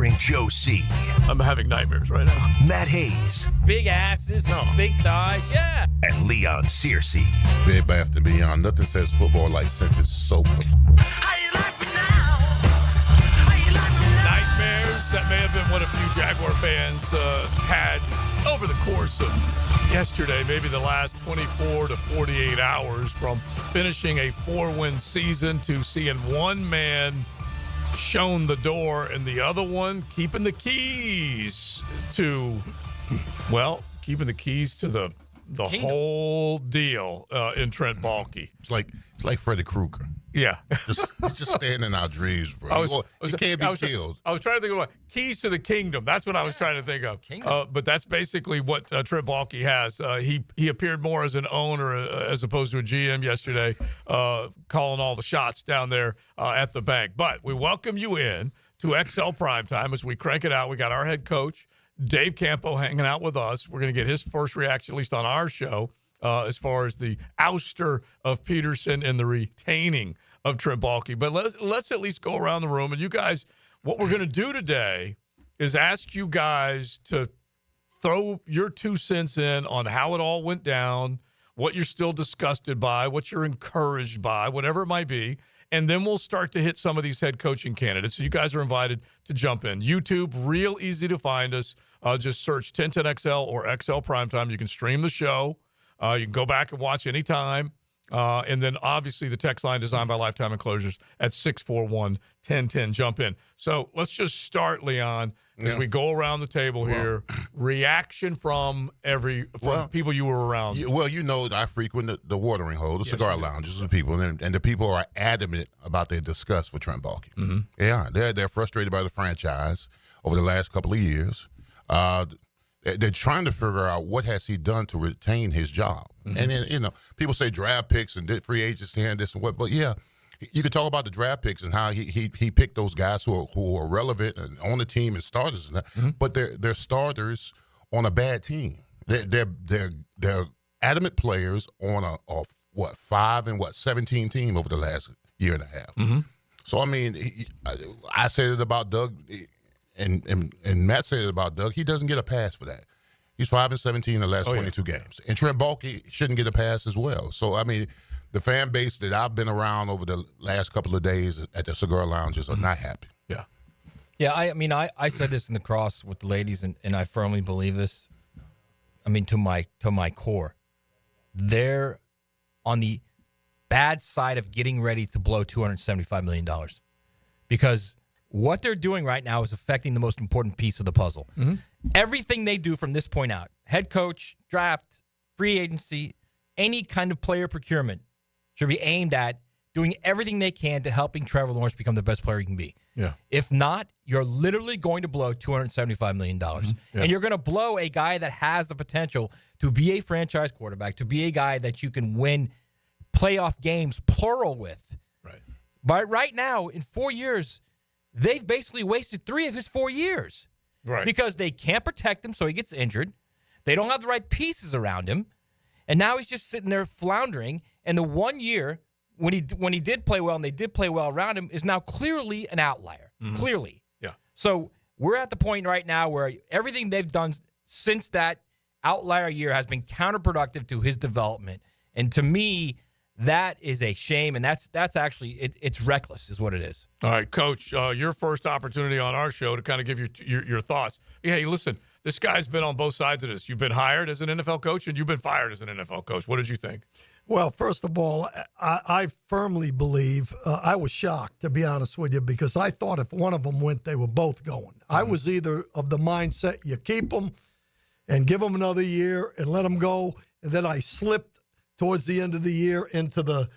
Featuring Joe C. I'm having nightmares right now. Matt Hayes. Big asses, big thighs, yeah. And Leon Searcy. Big bath to be on. Nothing says football like scented soap. Nightmares that may have been what a few Jaguar fans had over the course of yesterday, maybe the last 24 to 48 hours, from finishing a 4-win season to seeing one man shown the door and the other one keeping the keys to the whole deal in Trent Baalke. It's like Freddy Krueger. Yeah. just staying in our dreams, bro. He can't be killed. I was trying to think of keys to the kingdom. That's what I was trying to think of. But that's basically what Trent Baalke has. He appeared more as an owner as opposed to a GM yesterday, calling all the shots down there at the bank. But we welcome you in to XL Primetime as we crank it out. We got our head coach, Dave Campo, hanging out with us. We're going to get his first reaction, at least on our show, as far as the ouster of Peterson and the retaining of Trent Baalke. But let's at least go around the room. And you guys, what we're going to do today is ask you guys to throw your 2 cents in on how it all went down, what you're still disgusted by, what you're encouraged by, whatever it might be. And then we'll start to hit some of these head coaching candidates. So you guys are invited to jump in. YouTube, real easy to find us. Just search 1010XL or XL Primetime. You can stream the show. You can go back and watch anytime. And then, obviously, the text line designed by Lifetime Enclosures at 641-1010. Jump in. So let's just start, Leon, as we go around the table here. Reaction from people you were around. I frequent the watering hole, the cigar lounges of people, and the people are adamant about their disgust for Trent Baalke. Mm-hmm. Yeah, they're frustrated by the franchise over the last couple of years. They're trying to figure out what has he done to retain his job. Mm-hmm. And then, people say draft picks and free agents here and this and what. But, yeah, you could talk about the draft picks and how he picked those guys who are relevant and on the team and starters and that. Mm-hmm. But they're starters on a bad team. They're adamant players on a 17 team over the last year and a half. Mm-hmm. So, I mean, I said it about Doug. And Matt said it about Doug. He doesn't get a pass for that. He's 5-17 in the last 22 games. And Trent Baalke shouldn't get a pass as well. So, I mean, the fan base that I've been around over the last couple of days at the cigar lounges are not happy. Yeah. Yeah, I said this in the cross with the ladies, and I firmly believe this. I mean, to my core. They're on the bad side of getting ready to blow $275 million. Because what they're doing right now is affecting the most important piece of the puzzle. Mm-hmm. Everything they do from this point out, head coach, draft, free agency, any kind of player procurement should be aimed at doing everything they can to helping Trevor Lawrence become the best player he can be. Yeah. If not, you're literally going to blow $275 million. Mm-hmm. Yeah. And you're going to blow a guy that has the potential to be a franchise quarterback, to be a guy that you can win playoff games, plural, with. Right. But right now, in 4 years, they've basically wasted 3 of his 4 years. Right. Because they can't protect him, so he gets injured. They don't have the right pieces around him. And now he's just sitting there floundering. And the 1 year when he did play well and they did play well around him is now clearly an outlier. Mm-hmm. Clearly. Yeah. So we're at the point right now where everything they've done since that outlier year has been counterproductive to his development. And to me, that is a shame, and that's actually it's reckless, is what it is. All right, Coach, your first opportunity on our show to kind of give your thoughts. Hey, listen, this guy's been on both sides of this. You've been hired as an NFL coach, and you've been fired as an NFL coach. What did you think? Well, first of all, I firmly believe I was shocked, to be honest with you, because I thought if one of them went, they were both going. Mm-hmm. I was either of the mindset you keep them and give them another year and let them go, and then I slipped towards the end of the year into the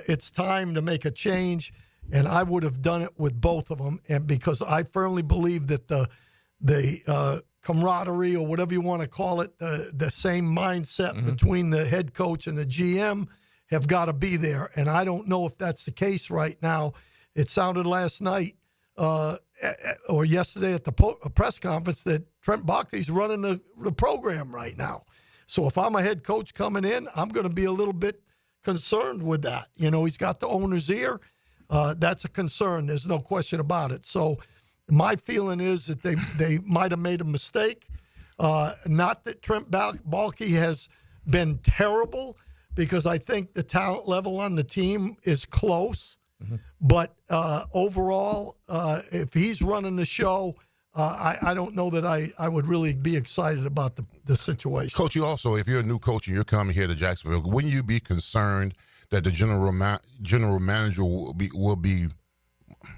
it's time to make a change, and I would have done it with both of them, and because I firmly believe that the camaraderie, or whatever you want to call it, the same mindset between the head coach and the GM have got to be there, and I don't know if that's the case right now. It sounded last night or yesterday at the press conference that Trent Baalke's running the program right now. So if I'm a head coach coming in, I'm going to be a little bit concerned with that. He's got the owner's ear. That's a concern. There's no question about it. So My feeling is that they might have made a mistake. Not that Trent Baalke has been terrible, because I think the talent level on the team is close. Mm-hmm. But overall, if he's running the show, I don't know that I would really be excited about the situation. Coach, you also, if you're a new coach and you're coming here to Jacksonville, wouldn't you be concerned that the general manager will be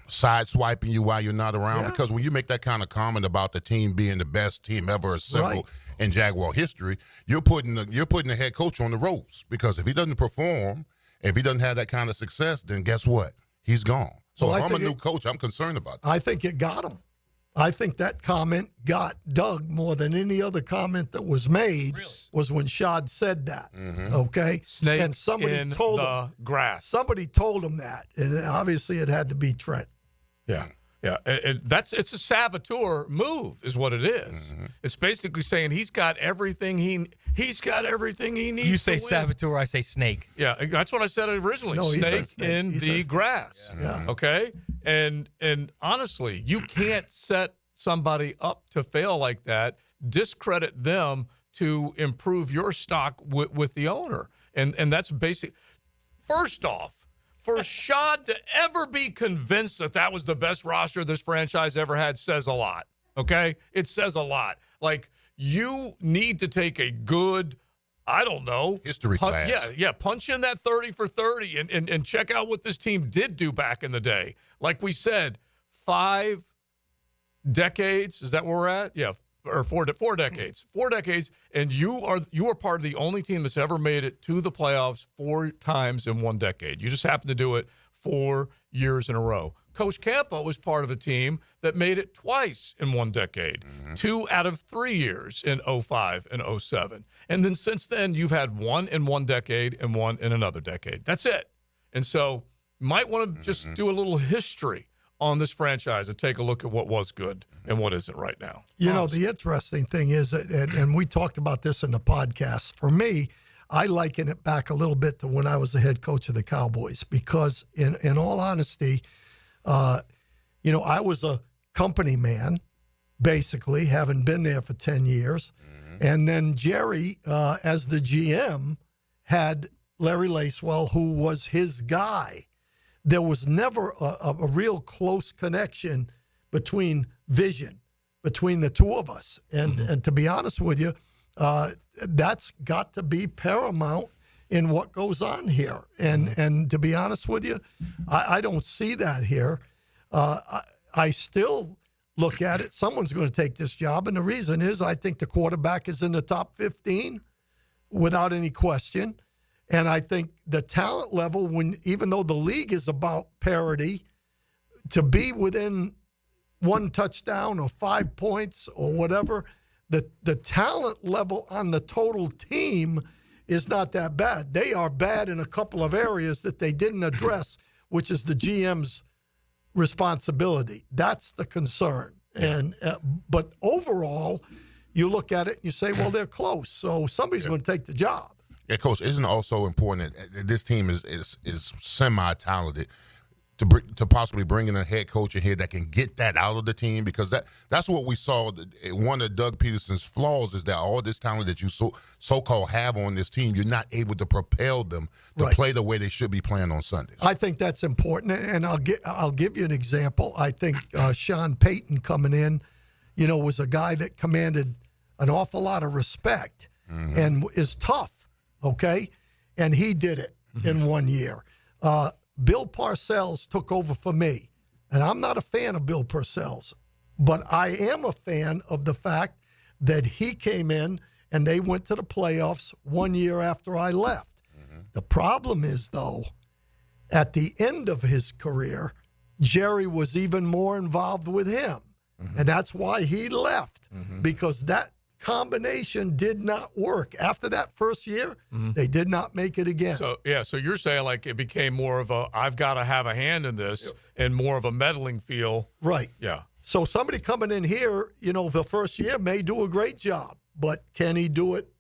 sideswiping you while you're not around? Yeah. Because when you make that kind of comment about the team being the best team ever assembled in Jaguar history, you're putting the head coach on the ropes, because if he doesn't perform, if he doesn't have that kind of success, then guess what? He's gone. So if I'm a new coach, I'm concerned about that. I think it got him. I think that comment got Doug more than any other comment that was made. Really? Was when Shad said that. Mm-hmm. Okay, snake and somebody in told the him grass. Somebody told him that, and obviously it had to be Trent. Yeah. Yeah, it's a saboteur move, is what it is. Mm-hmm. It's basically saying he's got everything he needs. You say saboteur, I say snake. Yeah, that's what I said originally. No, snake in the grass. Yeah. Okay, and honestly, you can't set somebody up to fail like that. Discredit them to improve your stock with the owner, and that's basic. First off, for Shad to ever be convinced that was the best roster this franchise ever had says a lot, okay? It says a lot. Like, you need to take a good, I don't know. History class. Yeah, punch in that 30 for 30 and check out what this team did do back in the day. Like we said, 5 decades, is that where we're at? Yeah, or 4 decades. 4 decades, and you are part of the only team that's ever made it to the playoffs 4 times in 1 decade. You just happen to do it 4 years in a row. Coach Campo was part of a team that made it twice in 1 decade, 2 out of 3 years in 05 and 07. And then since then, you've had 1 in 1 decade and 1 in another decade. That's it. And so you might want to just do a little history on this franchise and take a look at what was good and what isn't right now. You know, the interesting thing is, and we talked about this in the podcast, for me, I liken it back a little bit to when I was the head coach of the Cowboys, because in all honesty, you know, I was a company man, basically, having been there for 10 years. Mm-hmm. And then Jerry, as the GM, had Larry Lacewell, who was his guy. There was never a real close connection between the two of us. And to be honest with you, that's got to be paramount in what goes on here. And to be honest with you, I don't see that here. I still look at it. Someone's going to take this job. And the reason is I think the quarterback is in the top 15 without any question. And I think the talent level, even though the league is about parity, to be within 1 touchdown or 5 points or whatever, the talent level on the total team is not that bad. They are bad in a couple of areas that they didn't address, which is the GM's responsibility. That's the concern. And but overall, you look at it and you say, well, they're close, so somebody's going to take the job. Yeah, Coach, isn't it also important that this team is semi-talented to possibly bring in a head coach in here that can get that out of the team? Because that's what we saw. One of Doug Peterson's flaws is that all this talent that you so-called have on this team, you're not able to propel them to play the way they should be playing on Sundays. I think that's important, and I'll give you an example. I think Sean Payton coming in, you know, was a guy that commanded an awful lot of respect and is tough. Okay, and he did it in 1 year. Bill Parcells took over for me, and I'm not a fan of Bill Parcells, but I am a fan of the fact that he came in and they went to the playoffs 1 year after I left. The problem is, though, at the end of his career, Jerry was even more involved with him, and that's why he left, because that combination did not work. After that first year, they did not make it again. So you're saying like it became more of a I've got to have a hand in this and more of a meddling feel. Right. Yeah. So somebody coming in here, you know, the first year may do a great job, but can he do it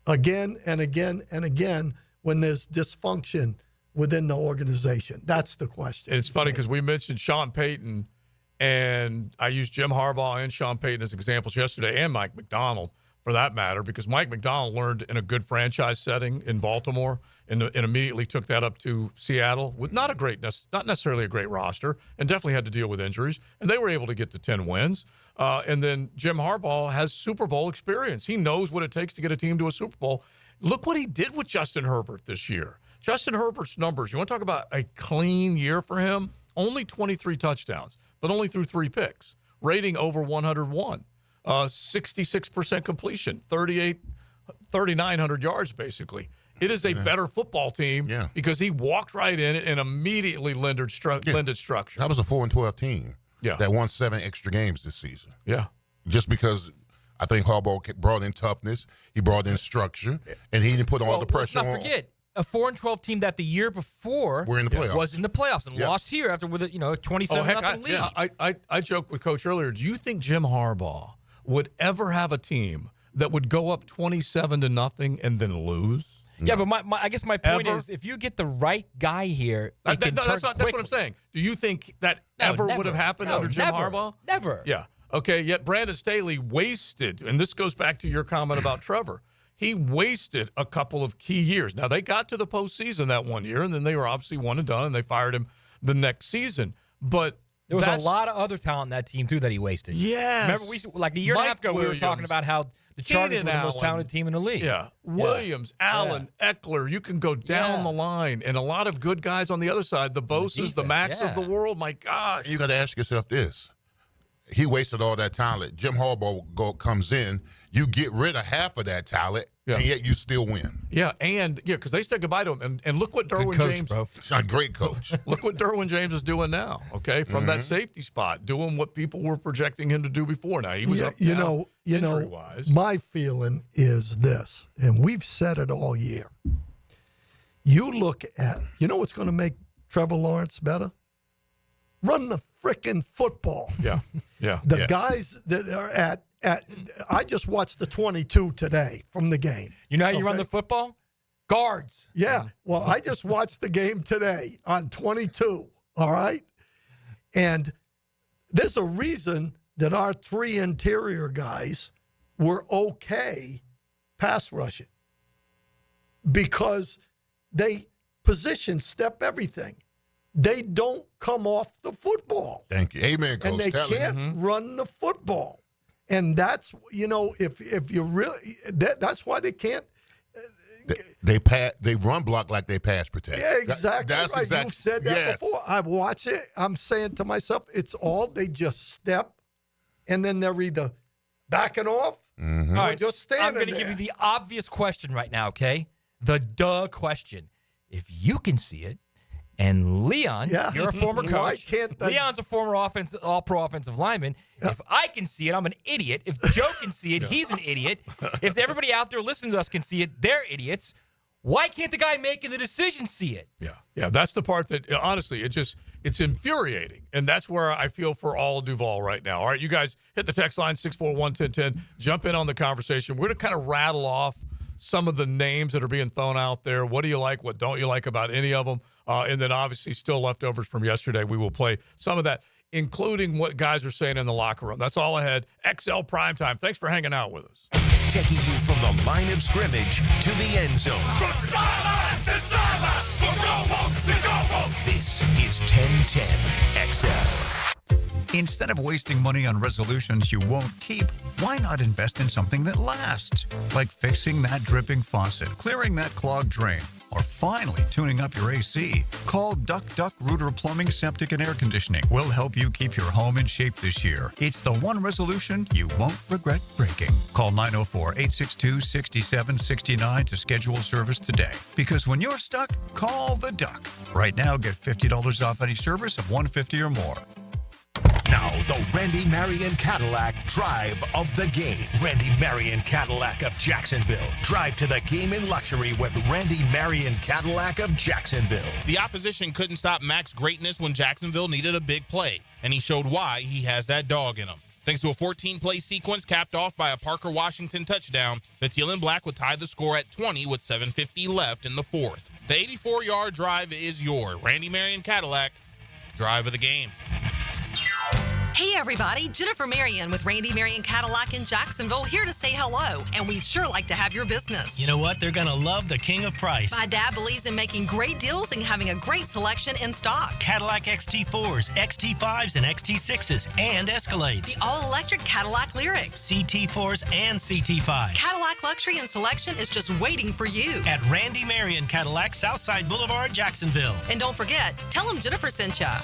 again and again and again when there's dysfunction within the organization? That's the question. And it's funny because we mentioned Sean Payton. And I used Jim Harbaugh and Sean Payton as examples yesterday, and Mike Macdonald for that matter, because Mike Macdonald learned in a good franchise setting in Baltimore and immediately took that up to Seattle with not necessarily a great roster, and definitely had to deal with injuries. And they were able to get to 10 wins. And then Jim Harbaugh has Super Bowl experience. He knows what it takes to get a team to a Super Bowl. Look what he did with Justin Herbert this year. Justin Herbert's numbers, you want to talk about a clean year for him? Only 23 touchdowns, but only threw 3 picks. Rating over 101. 66% completion, 3,900 yards, basically. It is a better football team because he walked right in it and immediately lended structure. That was a 4-12 team that won 7 extra games this season. Yeah. Just because I think Harbaugh brought in toughness, he brought in structure, and he didn't put all the pressure on. Let's not forget, a 4-12 team that the year before We're in the playoffs. was in the playoffs and lost here after with a 27-0 lead. I joked with Coach earlier. Do you think Jim Harbaugh would ever have a team that would go up 27-0 and then lose? Yeah, but I guess my point is, if you get the right guy here, that's what I'm saying. Do you think that ever would have happened under Jim Harbaugh? Never. Yeah. Okay, yet Brandon Staley wasted, and this goes back to your comment about Trevor, he wasted a couple of key years. Now, they got to the postseason that one year, and then they were obviously one and done, and they fired him the next season. But there was a lot of other talent in that team, too, that he wasted. Yes. Remember, like a year and a half ago, we were talking about how the Chargers were the most talented team in the league. Yeah. Williams, Allen, Eckler, you can go down the line. And a lot of good guys on the other side, the Bosa's, the Max of the world. My gosh. You got to ask yourself this. He wasted all that talent. Jim Harbaugh comes in. You get rid of half of that talent, and yet you still win. Yeah, because they said goodbye to him. And look what Derwin James. Bro. He's a great coach. Look what Derwin James is doing now, okay, from that safety spot, doing what people were projecting him to do before. Now, he was up injury-wise. My feeling is this, and we've said it all year. You look at, what's going to make Trevor Lawrence better? Run the frickin' football. Yeah. The guys that are at I just watched the 22 today from the game. You know how you run the football? Guards. Yeah. Well, I just watched the game today on 22, all right? And there's a reason that our 3 interior guys were okay pass rushing because they position step everything. They don't come off the football. Thank you. Amen, Coach. And they can't run the football. And that's, if you really, that's why they can't. They run block like they pass protect. Yeah, exactly. That's right. exactly. You've said that before. I watch it. I'm saying to myself, they just step, and then they're either backing off or just standing I'm going to give you the obvious question right now, okay? The question. If you can see it, and Leon, you're a former coach. Leon's a former all-pro offensive lineman. If I can see it, I'm an idiot. If Joe can see it, he's an idiot. If everybody out there listening to us can see it, they're idiots. Why can't the guy making the decision see it? Yeah, that's the part that, honestly, it's infuriating. And that's where I feel for all of Duval right now. All right, you guys hit the text line, 641-1010. Jump in on the conversation. We're going to kind of rattle off some of the names that are being thrown out there. What do you like? What don't you like about any of them? And then obviously still leftovers from yesterday. We will play some of that, including what guys are saying in the locker room. That's all ahead. XL Primetime. Thanks for hanging out with us. Taking you from the line of scrimmage to the end zone. This is 1010 XL. Instead of wasting money on resolutions you won't keep, why not invest in something that lasts? Like fixing that dripping faucet, clearing that clogged drain, or finally tuning up your AC. Call Duck Rooter Plumbing, Septic, and Air Conditioning. We'll help you keep your home in shape this year. It's the one resolution you won't regret breaking. Call 904-862-6769 to schedule service today. Because when you're stuck, call the Duck. Right now, get $50 off any service of $150 or more. Now, the Randy Marion Cadillac Drive of the Game. Randy Marion Cadillac of Jacksonville. Drive to the game in luxury with Randy Marion Cadillac of Jacksonville. The opposition couldn't stop Mac's greatness when Jacksonville needed a big play, and he showed why he has that dog in him. Thanks to a 14-play sequence capped off by a Parker Washington touchdown, the Teal and Black would tie the score at 20 with 7:50 left in the fourth. The 84-yard drive is your Randy Marion Cadillac Drive of the Game. Hey everybody, Jennifer Marion with Randy Marion Cadillac in Jacksonville here to say hello, and we'd sure like to have your business. You know what? They're going to love the king of price. My dad believes in making great deals and having a great selection in stock. Cadillac XT4s, XT5s, and XT6s, and Escalades. The all-electric Cadillac Lyriq. CT4s and CT5s. Cadillac luxury and selection is just waiting for you. At Randy Marion Cadillac, Southside Boulevard, Jacksonville. And don't forget, tell them Jennifer sent ya.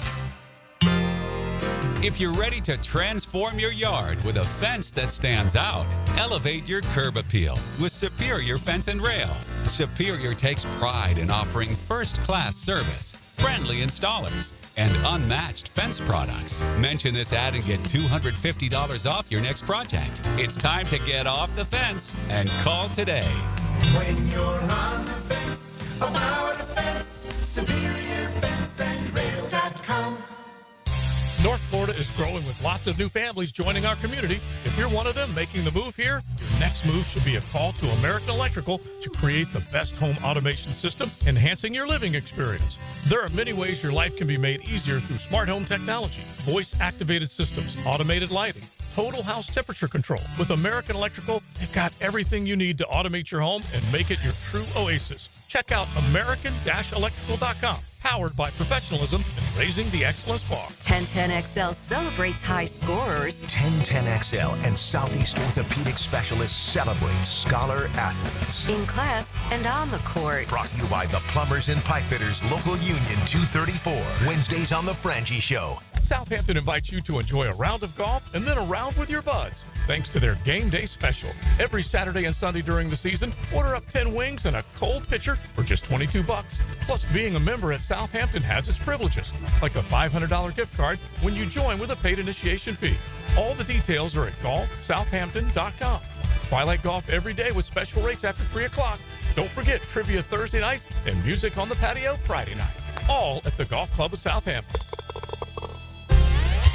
If you're ready to transform your yard with a fence that stands out, elevate your curb appeal with Superior Fence and Rail. Superior takes pride in offering first-class service, friendly installers, and unmatched fence products. Mention this ad and get $250 off your next project. It's time to get off the fence and call today. When you're on the fence, about the fence, SuperiorFenceandRail.com. North Florida is growing with lots of new families joining our community. If you're one of them making the move here, your next move should be a call to American Electrical to create the best home automation system, enhancing your living experience. There are many ways your life can be made easier through smart home technology, voice-activated systems, automated lighting, total house temperature control. With American Electrical, they've got everything you need to automate your home and make it your true oasis. Check out American-Electrical.com. Powered by professionalism and raising the excellence bar. 1010XL celebrates high scorers. 1010XL and Southeast Orthopedic Specialists celebrate scholar athletes. In class and on the court. Brought to you by the Plumbers and Pipe Fitters Local Union 234. Wednesdays on The Frangie Show. Southampton invites you to enjoy a round of golf and then a round with your buds, thanks to their game day special. Every Saturday and Sunday during the season, order up 10 wings and a cold pitcher for just $22. Plus, being a member at Southampton has its privileges, like a $500 gift card when you join with a paid initiation fee. All the details are at golfsouthampton.com. Twilight golf every day with special rates after 3 o'clock. Don't forget trivia Thursday nights and music on the patio Friday night. All at the Golf Club of Southampton.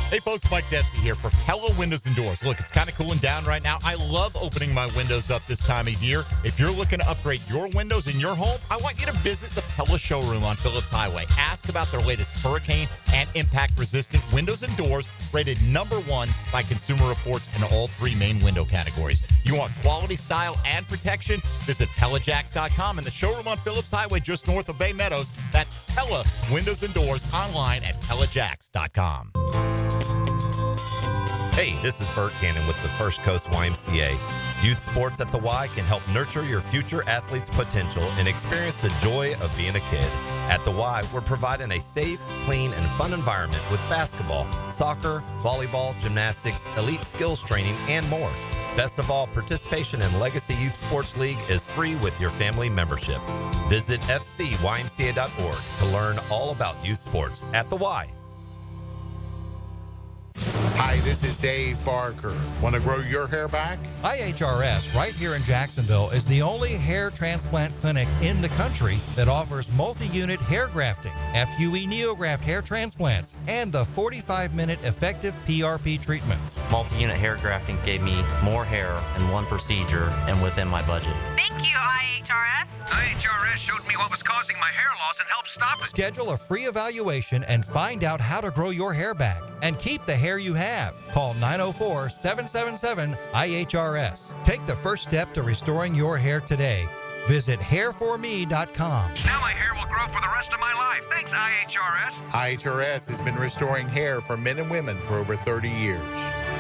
Hey folks, Mike Dempsey here for Pella Windows and Doors. Look, it's kind of cooling down right now. I love opening my windows up this time of year. If you're looking to upgrade your windows in your home, I want you to visit the Pella showroom on Phillips Highway. Ask about their latest hurricane and impact-resistant windows and doors, rated #1 by Consumer Reports in all 3 main window categories. You want quality, style, and protection? Visit PellaJacks.com and the showroom on Phillips Highway just north of Bay Meadows. That's Pella Windows and Doors online at PellaJacks.com. Hey, this is Bert Cannon with the First Coast YMCA. Youth sports at the Y can help nurture your future athlete's potential and experience the joy of being a kid. At the Y, we're providing a safe, clean, and fun environment with basketball, soccer, volleyball, gymnastics, elite skills training, and more. Best of all, participation in Legacy Youth Sports League is free with your family membership. Visit fcymca.org to learn all about youth sports at the Y. Hi, this is Dave Barker. Want to grow your hair back? IHRS right here in Jacksonville is the only hair transplant clinic in the country that offers multi-unit hair grafting, FUE neograft hair transplants, and the 45-minute effective PRP treatments. Multi-unit hair grafting gave me more hair in one procedure and within my budget. Thank you, IHRS. IHRS showed me what was causing my hair loss and helped stop it. Schedule a free evaluation and find out how to grow your hair back and keep the hair you have. Call 904-777-IHRS. Take the first step to restoring your hair today. Visit hairforme.com. Now my hair will grow for the rest of my life. Thanks, IHRS. IHRS has been restoring hair for men and women for over 30 years.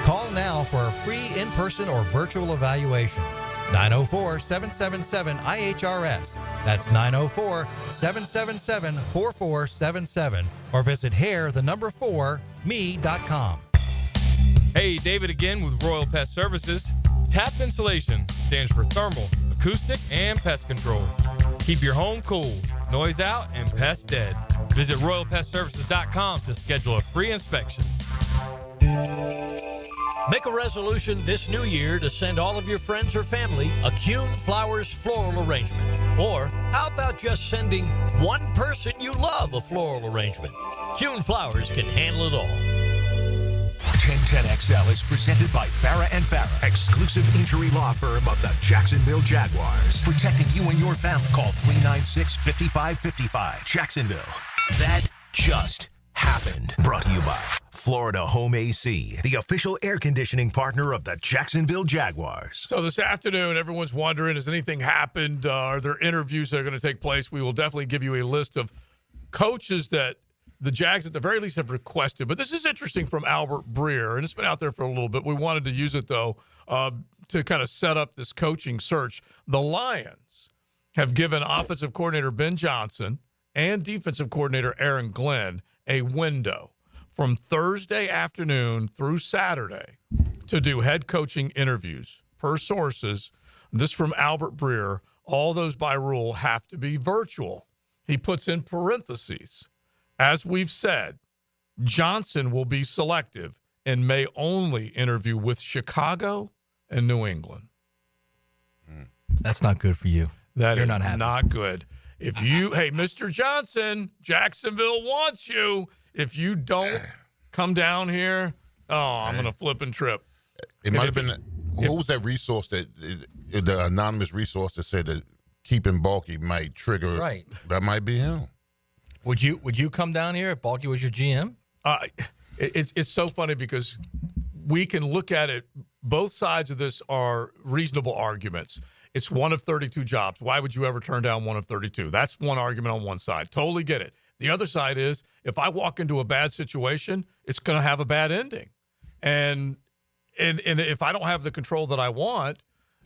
Call now for a free in-person or virtual evaluation. 904-777-IHRS. That's 904-777-4477. Or visit hair4me.com. Hey, David again with Royal Pest Services. TAP Insulation stands for thermal, acoustic, and pest control. Keep your home cool, noise out, and pests dead. Visit RoyalPestServices.com to schedule a free inspection. Make a resolution this new year to send all of your friends or family a Kuhn Flowers floral arrangement. Or how about just sending one person you love a floral arrangement? Kuhn Flowers can handle it all. 1010XL is presented by Farrah & Farrah, exclusive injury law firm of the Jacksonville Jaguars. Protecting you and your family. Call 396-5555. Jacksonville. That just happened. Brought to you by Florida Home AC, the official air conditioning partner of the Jacksonville Jaguars. So this afternoon, everyone's wondering, has anything happened? Are there interviews that are going to take place? We will definitely give you a list of coaches that the Jags at the very least have requested. But this is interesting from Albert Breer, and it's been out there for a little bit. We wanted to use it, though, to kind of set up this coaching search. The Lions have given offensive coordinator Ben Johnson and defensive coordinator Aaron Glenn a window from Thursday afternoon through Saturday to do head coaching interviews. Per sources, this from Albert Breer, all those by rule have to be virtual. He puts in parentheses, as we've said, Johnson will be selective and may only interview with Chicago and New England. That's not good for you. That You're is not happy. not good. If you, hey, Mr. Johnson, Jacksonville wants you. If you don't come down here, I'm going to flip and trip. It might have been, what was that resource the anonymous resource that said that keeping Balky might trigger? Right. That might be him. Would you come down here if Balky was your GM? It's so funny because we can look at it. Both sides of this are reasonable arguments. It's one of 32 jobs. Why would you ever turn down one of 32? That's one argument on one side. Totally get it. The other side is if I walk into a bad situation, it's going to have a bad ending. And if I don't have the control that I want,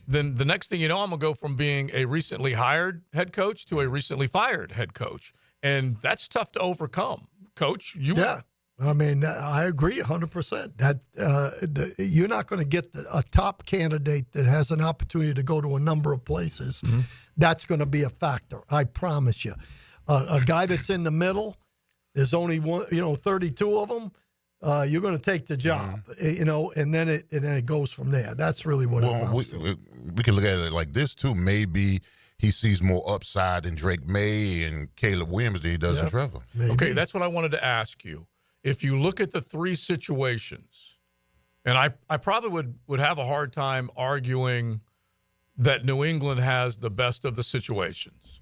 then the next thing you know, I'm going to go from being a recently hired head coach to a recently fired head coach. And that's tough to overcome. Coach, I mean, I agree 100%. That you're not going to get a top candidate that has an opportunity to go to a number of places. Mm-hmm. That's going to be a factor. I promise you. A guy that's in the middle, there's only 32 of them. You're going to take the job, and then it goes from there. That's really what it amounts to. We can look at it like this too. Maybe he sees more upside in Drake May and Caleb Williams than he does in Trevor. Maybe. Okay, that's what I wanted to ask you. If you look at the three situations, and I probably would have a hard time arguing that New England has the best of the situations.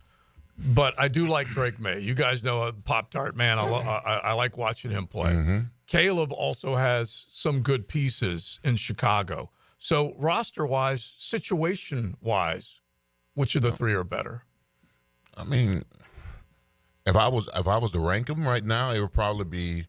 But I do like Drake May. You guys know a Pop-Tart man. I like watching him play. Mm-hmm. Caleb also has some good pieces in Chicago. So roster-wise, situation-wise, which of the three are better? I mean, if I was to rank them right now, it would probably be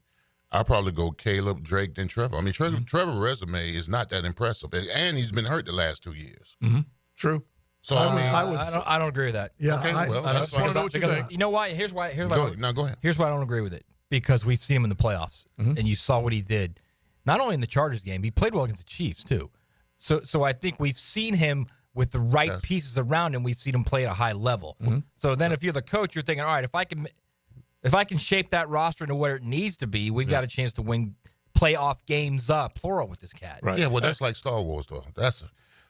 I'd probably go Caleb, Drake, then Trevor. I mean, Trevor's resume is not that impressive, and he's been hurt the last 2 years. Mm-hmm. True. So I don't agree with that. Yeah, okay, well, that's just want to know what you think. You know why? Here's why. Go ahead. Here's why I don't agree with it. Because we've seen him in the playoffs, and you saw what he did. Not only in the Chargers game, he played well against the Chiefs too. So I think we've seen him with the right pieces around him. We've seen him play at a high level. Mm-hmm. So then, if you're the coach, you're thinking, all right, if I can shape that roster into where it needs to be, we've got a chance to win playoff games, plural, with this cat. Right. Yeah, well, that's like Star Wars, though.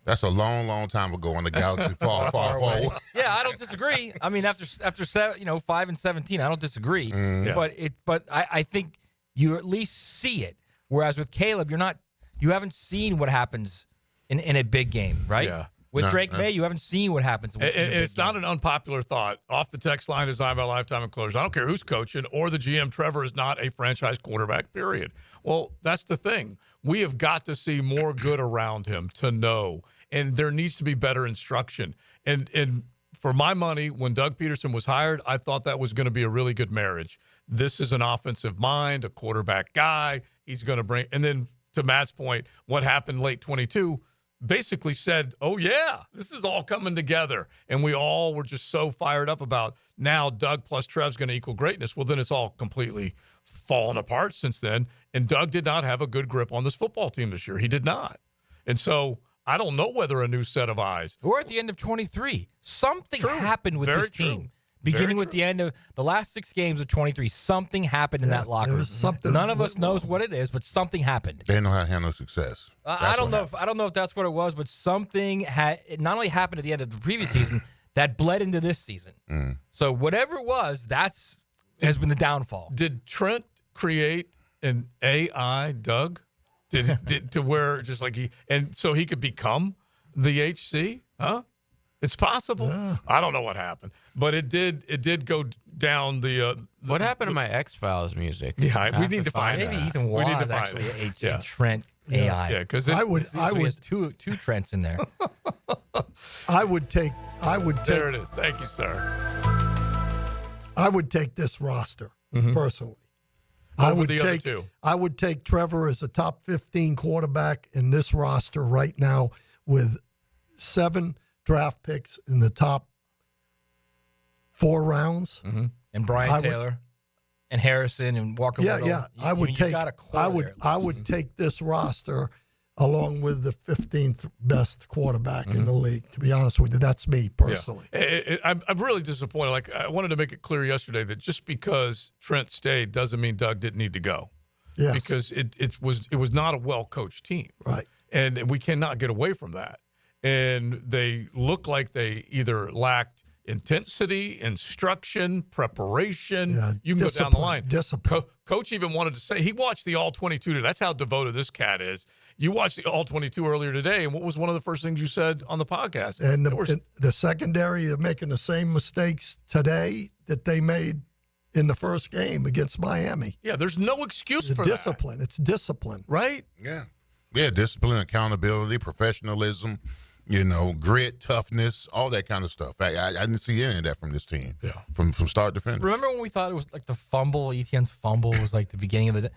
That's a long, long time ago in the galaxy, far away. Yeah, I don't disagree. I mean, after 5 and 17, I don't disagree. Mm-hmm. But I think you at least see it. Whereas with Caleb, you haven't seen what happens in a big game, right? Yeah. With Drake May, you haven't seen what happens. It's not an unpopular thought. Off the text line designed by Lifetime Enclosures. I don't care who's coaching or the GM. Trevor is not a franchise quarterback, period. Well, that's the thing. We have got to see more good around him to know. And there needs to be better instruction. And for my money, when Doug Peterson was hired, I thought that was going to be a really good marriage. This is an offensive mind, a quarterback guy. He's going to bring – and then to Matt's point, what happened late 22 – basically said, oh, yeah, this is all coming together. And we all were just so fired up about now Doug plus Trev's going to equal greatness. Well, then it's all completely fallen apart since then. And Doug did not have a good grip on this football team this year. He did not. And so I don't know whether a new set of eyes. We're at the end of 23. Something happened with this team. Beginning with the end of the last 6 games of 23, something happened in that locker room. None of us knows what it is, but something happened. They know how to handle success. I don't know if that's what it was, but something it not only happened at the end of the previous season, that bled into this season. Mm. So whatever it was, has been the downfall. Did Trent create an AI Doug? Did to where just like so he could become the HC? Huh? It's possible. Yeah. I don't know what happened, but it did go down the. What happened to my X-Files music? Yeah, we need to find Maybe that. Ethan We need Waugh to is find actually it. a Trent AI. Yeah, because I would He has two Trents in there. I would take There it is. Thank you, sir. I would take this roster personally. Over the other two. I would take Trevor as a top 15 quarterback in this roster right now with 7 draft picks in the top 4 rounds. And Brian Taylor and Harrison and Walker Little. Yeah. I would take this roster along with the 15th best quarterback in the league. To be honest with you, that's me personally. Yeah. I'm really disappointed. Like, I wanted to make it clear yesterday that just because Trent stayed doesn't mean Doug didn't need to go. Yes. Because it was not a well coached team. Right. And we cannot get away from that. And they look like they either lacked intensity, instruction, preparation. Yeah, you can go down the line. Discipline. Coach even wanted to say he watched the All-22 today. That's how devoted this cat is. You watched the All-22 earlier today, and what was one of the first things you said on the podcast? And the secondary are making the same mistakes today that they made in the first game against Miami. Yeah, there's no excuse for discipline. It's discipline. Right? Yeah. Yeah, discipline, accountability, professionalism, grit, toughness, all that kind of stuff. I didn't see any of that from this team. Yeah. From start to finish. Remember when we thought it was like the fumble, Etienne's fumble was like the beginning of the day?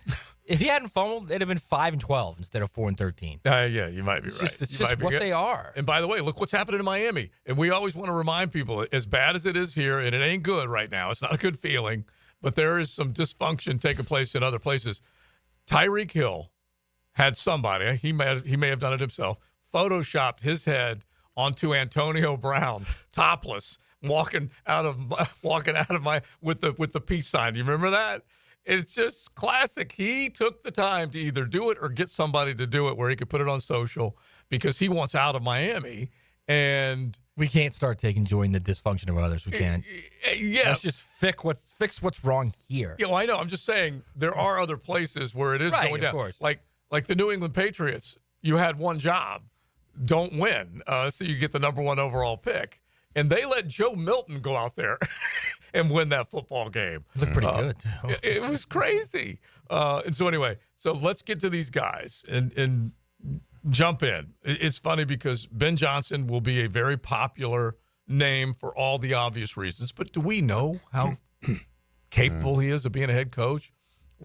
If he hadn't fumbled, it'd have been 5-12 instead of 4-13. Yeah, you might be right. It's just what they are. And by the way, look what's happening in Miami. And we always want to remind people, as bad as it is here, and it ain't good right now, it's not a good feeling, but there is some dysfunction taking place in other places. Tyreek Hill had somebody, he may have done it himself, photoshopped his head onto Antonio Brown, topless, walking out of my with the peace sign. You remember that? It's just classic. He took the time to either do it or get somebody to do it where he could put it on social because he wants out of Miami. And we can't start taking joy in the dysfunction of others. We can't. Yeah. Let's just fix what's wrong here. Yeah, well, I know. I'm just saying there are other places where it is going down. Of course. Like the New England Patriots, you had one job. Don't win. So you get the number 1 overall pick. And they let Joe Milton go out there and win that football game. It looked pretty good. It was crazy. And so anyway, so let's get to these guys and jump in. It's funny because Ben Johnson will be a very popular name for all the obvious reasons. But do we know how capable he is of being a head coach,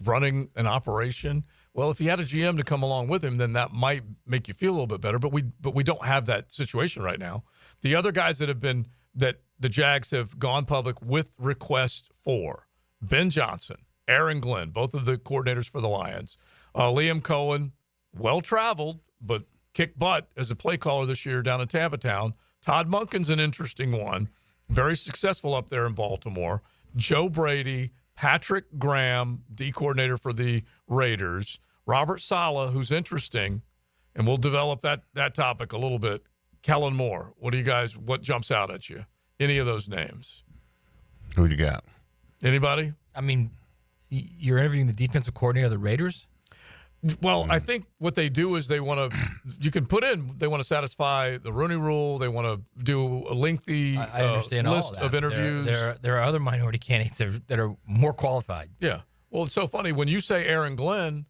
running an operation? Well, if he had a GM to come along with him, then that might make you feel a little bit better. But we don't have that situation right now. The other guys that the Jags have gone public with requests for: Ben Johnson, Aaron Glenn, both of the coordinators for the Lions, Liam Cohen, well-traveled, but kicked butt as a play caller this year down in Tampa Town. Todd Monken's an interesting one, very successful up there in Baltimore. Joe Brady, Patrick Graham, D coordinator for the Raiders, Robert Saleh, who's interesting, and we'll develop that topic a little bit. Kellen Moore, what jumps out at you? Any of those names? Who you got? Anybody? I mean, you're interviewing the defensive coordinator of the Raiders? Well, I think what they do is they want to satisfy the Rooney Rule. They want to do a lengthy I understand list all of interviews. There are other minority candidates that are more qualified. Yeah. Well, it's so funny. When you say Aaron Glenn,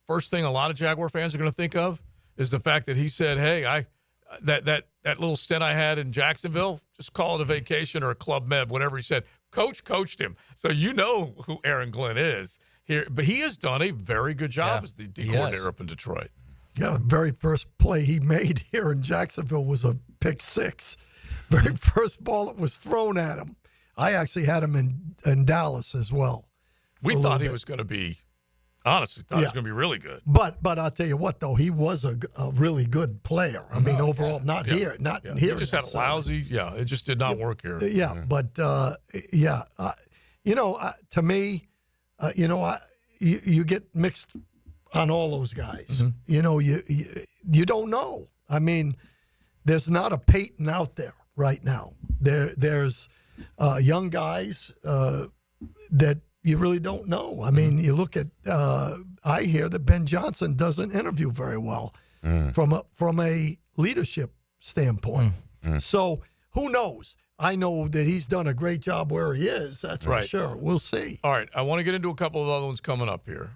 first thing a lot of Jaguar fans are going to think of is the fact that he said, hey, that little stint I had in Jacksonville, just call it a vacation or a Club Med, whatever he said. Coach coached him. So you know who Aaron Glenn is here. But he has done a very good job as the D coordinator up in Detroit. Yeah, the very first play he made here in Jacksonville was a pick 6. Very first ball that was thrown at him. I actually had him in Dallas as well. We thought he was going to be, honestly, he was going to be really good. But I'll tell you what, though, he was a really good here. I mean, overall, not here. He just had a lousy, it just did not work here. Yeah, but, to me, you get mixed on all those guys. Mm-hmm. You don't know. I mean, there's not a Peyton out there right now. There's young guys that you really don't know. I mean, you look at. I hear that Ben Johnson doesn't interview very well from a leadership standpoint. So who knows? I know that he's done a great job where he is. That's for sure. We'll see. All right. I want to get into a couple of other ones coming up here.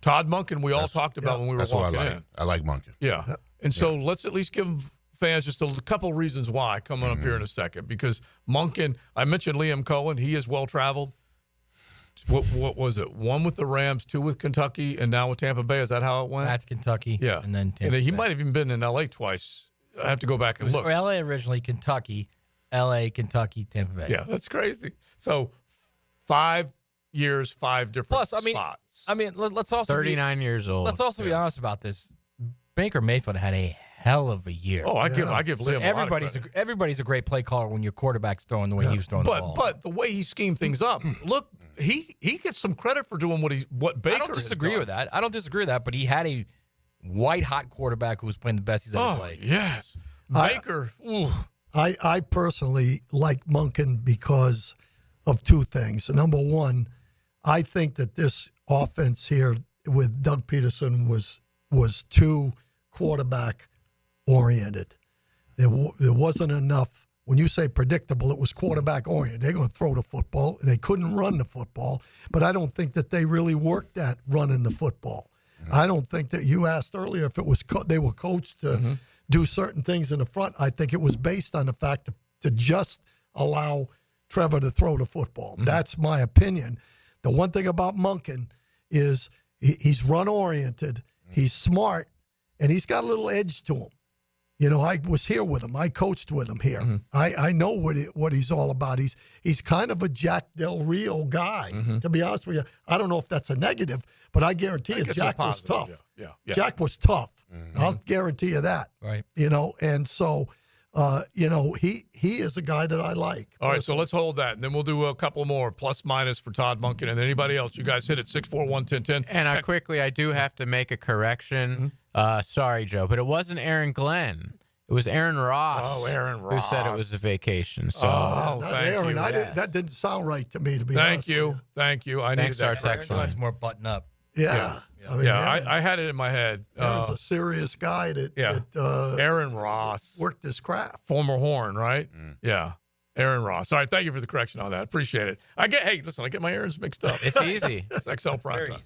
Todd Monken, we all talked about when we were walking in. I like Monken. Yeah. And so let's at least give fans just a couple reasons why coming up here in a second. Because Monken, I mentioned Liam Cohen. He is well-traveled. What was it? 1 with the Rams, 2 with Kentucky, and now with Tampa Bay. Is that how it went? That's Kentucky. Yeah. And then Tampa He Bay. might have even been in L.A. twice. I have to go back and look. L.A. originally, Kentucky, L.A., Kentucky, Tampa Bay. Yeah, that's crazy. So 5 years, 5 different spots. Let's also 39 years old. Let's also be honest about this. Baker Mayfield had a hell of a year. Oh, I give Liam a lot of credit. Everybody's a great play caller when your quarterback's throwing the way he was throwing the ball. But the way he schemed things up, look, he gets some credit for doing what Baker. I don't disagree with that. But he had a white hot quarterback who was playing the best he's ever played. Yes, Baker. I personally like Monken because of 2 things. Number one, I think that this offense here with Doug Peterson was too quarterback oriented. There wasn't enough. When you say predictable, it was quarterback oriented. They're going to throw the football, and they couldn't run the football. But I don't think that they really worked at running the football. I don't think that you asked earlier if it was they were coached to do certain things in the front. I think it was based on the fact to just allow Trevor to throw the football. That's my opinion. The one thing about Monken is he's run-oriented, he's smart, and he's got a little edge to him. You know, I was here with him. I coached with him here. I know what he's all about. He's kind of a Jack Del Rio guy, to be honest with you. I don't know if that's a negative, but I guarantee you Jack was tough. Yeah. Jack was tough. I'll guarantee you that. Right. You know, and so, he is a guy that I like. All right, so let's hold that, and then we'll do a couple more plus minus for Todd Monken, and then anybody else. You guys hit it 641-1010. And I do have to make a correction. Sorry, Joe, but it wasn't Aaron Glenn. It was Aaron Ross. Oh, Aaron Ross. Who said it was a vacation. So, thank Aaron, you. that didn't sound right to me, to be honest with you. Thank you. I needed that. Aaron Glenn's more button up. Yeah. I had it in my head. Aaron's a serious guy that Aaron Ross worked his craft. Former Horn, right? Yeah. Aaron Ross. All right, thank you for the correction on that. Appreciate it. I get my Aarons mixed up. It's easy. It's XL Primetime.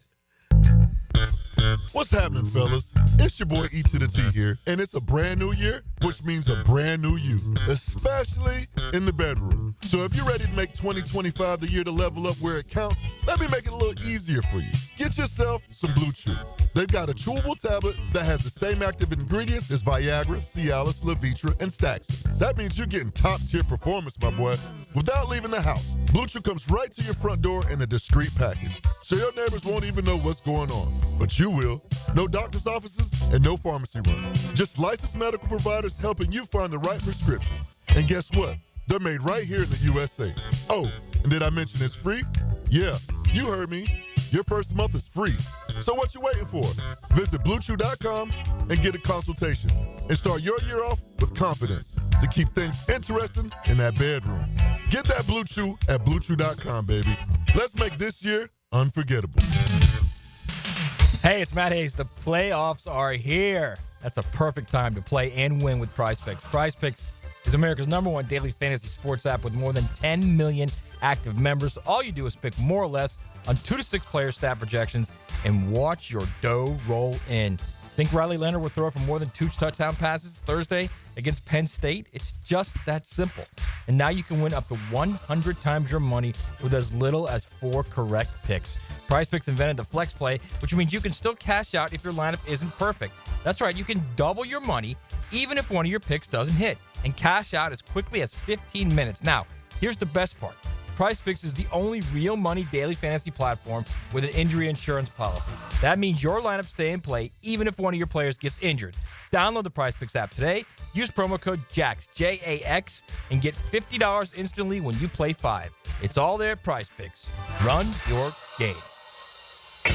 What's happening, fellas? It's your boy E to the T here, and it's a brand new year, which means a brand new you, especially in the bedroom. So if you're ready to make 2025 the year to level up where it counts, let me make it a little easier for you. Get yourself some Blue Chew. They've got a chewable tablet that has the same active ingredients as Viagra, Cialis, Levitra, and Staxyn. That means you're getting top-tier performance, my boy, without leaving the house. Blue Chew comes right to your front door in a discreet package, so your neighbors won't even know what's going on. But you will. No doctor's offices and no pharmacy run. Just licensed medical providers helping you find the right prescription. And guess what? They're made right here in the USA. Oh, and did I mention it's free? Yeah, you heard me. Your first month is free. So what you waiting for? Visit BlueChew.com and get a consultation. And start your year off with confidence to keep things interesting in that bedroom. Get that Blue Chew at BlueChew.com, baby. Let's make this year unforgettable. Hey, it's Matt Hayes. The playoffs are here. That's a perfect time to play and win with PrizePicks. PrizePicks is America's #1 daily fantasy sports app with more than 10 million active members. All you do is pick more or less on 2 to 6 player stat projections and watch your dough roll in. Think Riley Leonard will throw for more than 2 touchdown passes Thursday against Penn State? It's just that simple. And now you can win up to 100 times your money with as little as 4 correct picks. PrizePicks invented the flex play, which means you can still cash out if your lineup isn't perfect. That's right, you can double your money even if one of your picks doesn't hit and cash out as quickly as 15 minutes. Now, here's the best part. PrizePicks is the only real money daily fantasy platform with an injury insurance policy. That means your lineups stay in play even if one of your players gets injured. Download the PrizePicks app today. Use promo code JAX, J-A-X, and get $50 instantly when you play 5. It's all there at PrizePicks. Run your game.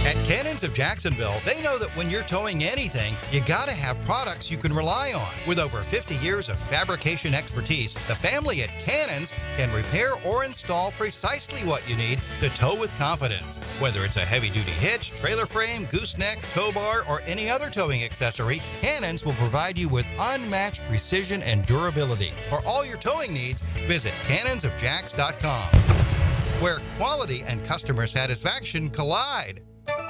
At Cannons of Jacksonville, they know that when you're towing anything, you gotta have products you can rely on. With over 50 years of fabrication expertise, the family at Cannons can repair or install precisely what you need to tow with confidence. Whether it's a heavy-duty hitch, trailer frame, gooseneck, tow bar, or any other towing accessory, Cannons will provide you with unmatched precision and durability. For all your towing needs, visit cannonsofjacks.com, where quality and customer satisfaction collide.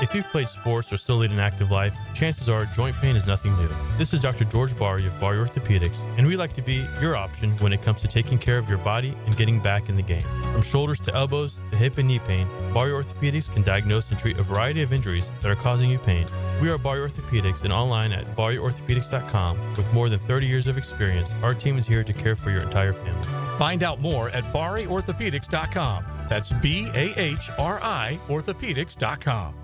If you've played sports or still lead an active life, chances are joint pain is nothing new. This is Dr. George Barry of Barry Orthopedics, and we like to be your option when it comes to taking care of your body and getting back in the game. From shoulders to elbows to hip and knee pain, Barry Orthopedics can diagnose and treat a variety of injuries that are causing you pain. We are Barry Orthopedics and online at barryorthopedics.com. With more than 30 years of experience, our team is here to care for your entire family. Find out more at barryorthopedics.com. That's BAHRI orthopedics.com.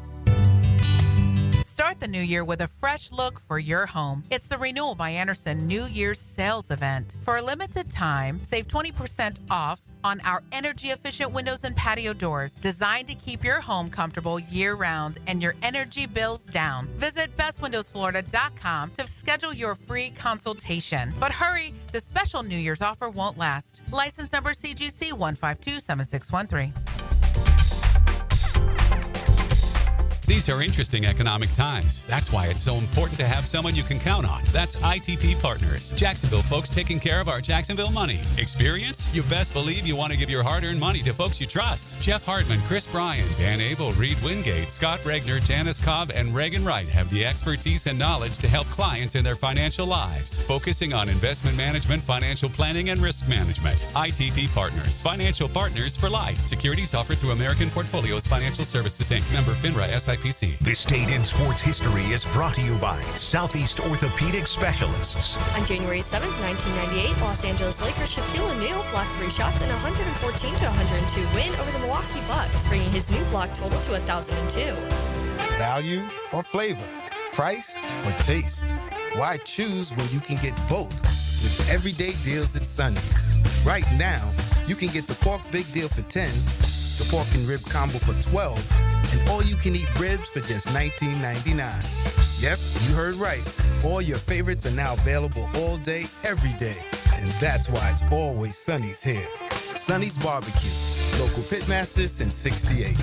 Start the new year with a fresh look for your home. It's the Renewal by Andersen New Year's Sales Event. For a limited time, save 20% off on our energy-efficient windows and patio doors designed to keep your home comfortable year-round and your energy bills down. Visit bestwindowsflorida.com to schedule your free consultation. But hurry, the special New Year's offer won't last. License number CGC 1527613. These are interesting economic times. That's why it's so important to have someone you can count on. That's ITP Partners. Jacksonville folks taking care of our Jacksonville money. Experience? You best believe you want to give your hard-earned money to folks you trust. Jeff Hartman, Chris Bryan, Dan Abel, Reed Wingate, Scott Regner, Janice Cobb, and Reagan Wright have the expertise and knowledge to help clients in their financial lives, focusing on investment management, financial planning, and risk management. ITP Partners. Financial partners for life. Securities offered through American Portfolios Financial Services, Inc. Member FINRA SIPC. This Day in Sports History is brought to you by Southeast Orthopedic Specialists. On January 7th, 1998, Los Angeles Lakers Shaquille O'Neal blocked 3 shots in a 114-102 win over the Milwaukee Bucks, bringing his new block total to 1,002. Value or flavor? Price or taste? Why choose when you can get both? With everyday deals at Sonny's. Right now, you can get the pork big deal for 10, the pork and rib combo for 12, and all-you-can-eat ribs for just $19.99. Yep, you heard right. All your favorites are now available all day, every day. And that's why it's always Sonny's here. Sonny's Barbecue. Local pitmasters since '68.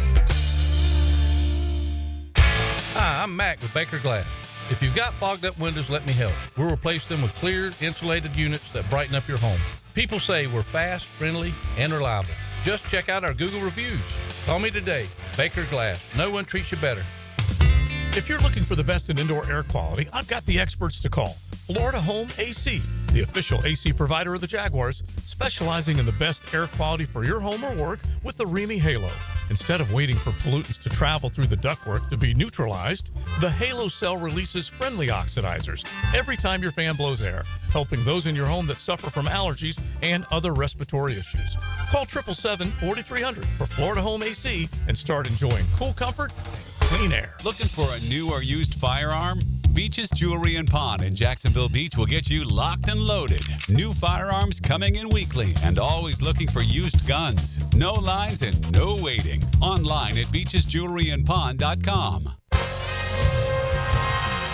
Hi, I'm Mac with Baker Glass. If you've got fogged up windows, let me help. We'll replace them with clear, insulated units that brighten up your home. People say we're fast, friendly, and reliable. Just check out our Google reviews. Call me today. Baker Glass. No one treats you better. If you're looking for the best in indoor air quality, I've got the experts to call. Florida Home AC, the official AC provider of the Jaguars, specializing in the best air quality for your home or work with the Remy Halo. Instead of waiting for pollutants to travel through the ductwork to be neutralized, the Halo cell releases friendly oxidizers every time your fan blows air, helping those in your home that suffer from allergies and other respiratory issues. Call 777-4300 for Florida Home AC and start enjoying cool comfort and clean air. Looking for a new or used firearm? Beach's Jewelry and Pawn in Jacksonville Beach will get you locked and loaded. New firearms coming in weekly and always looking for used guns. No lines and no waiting. Online at beachesjewelryandpawn.com.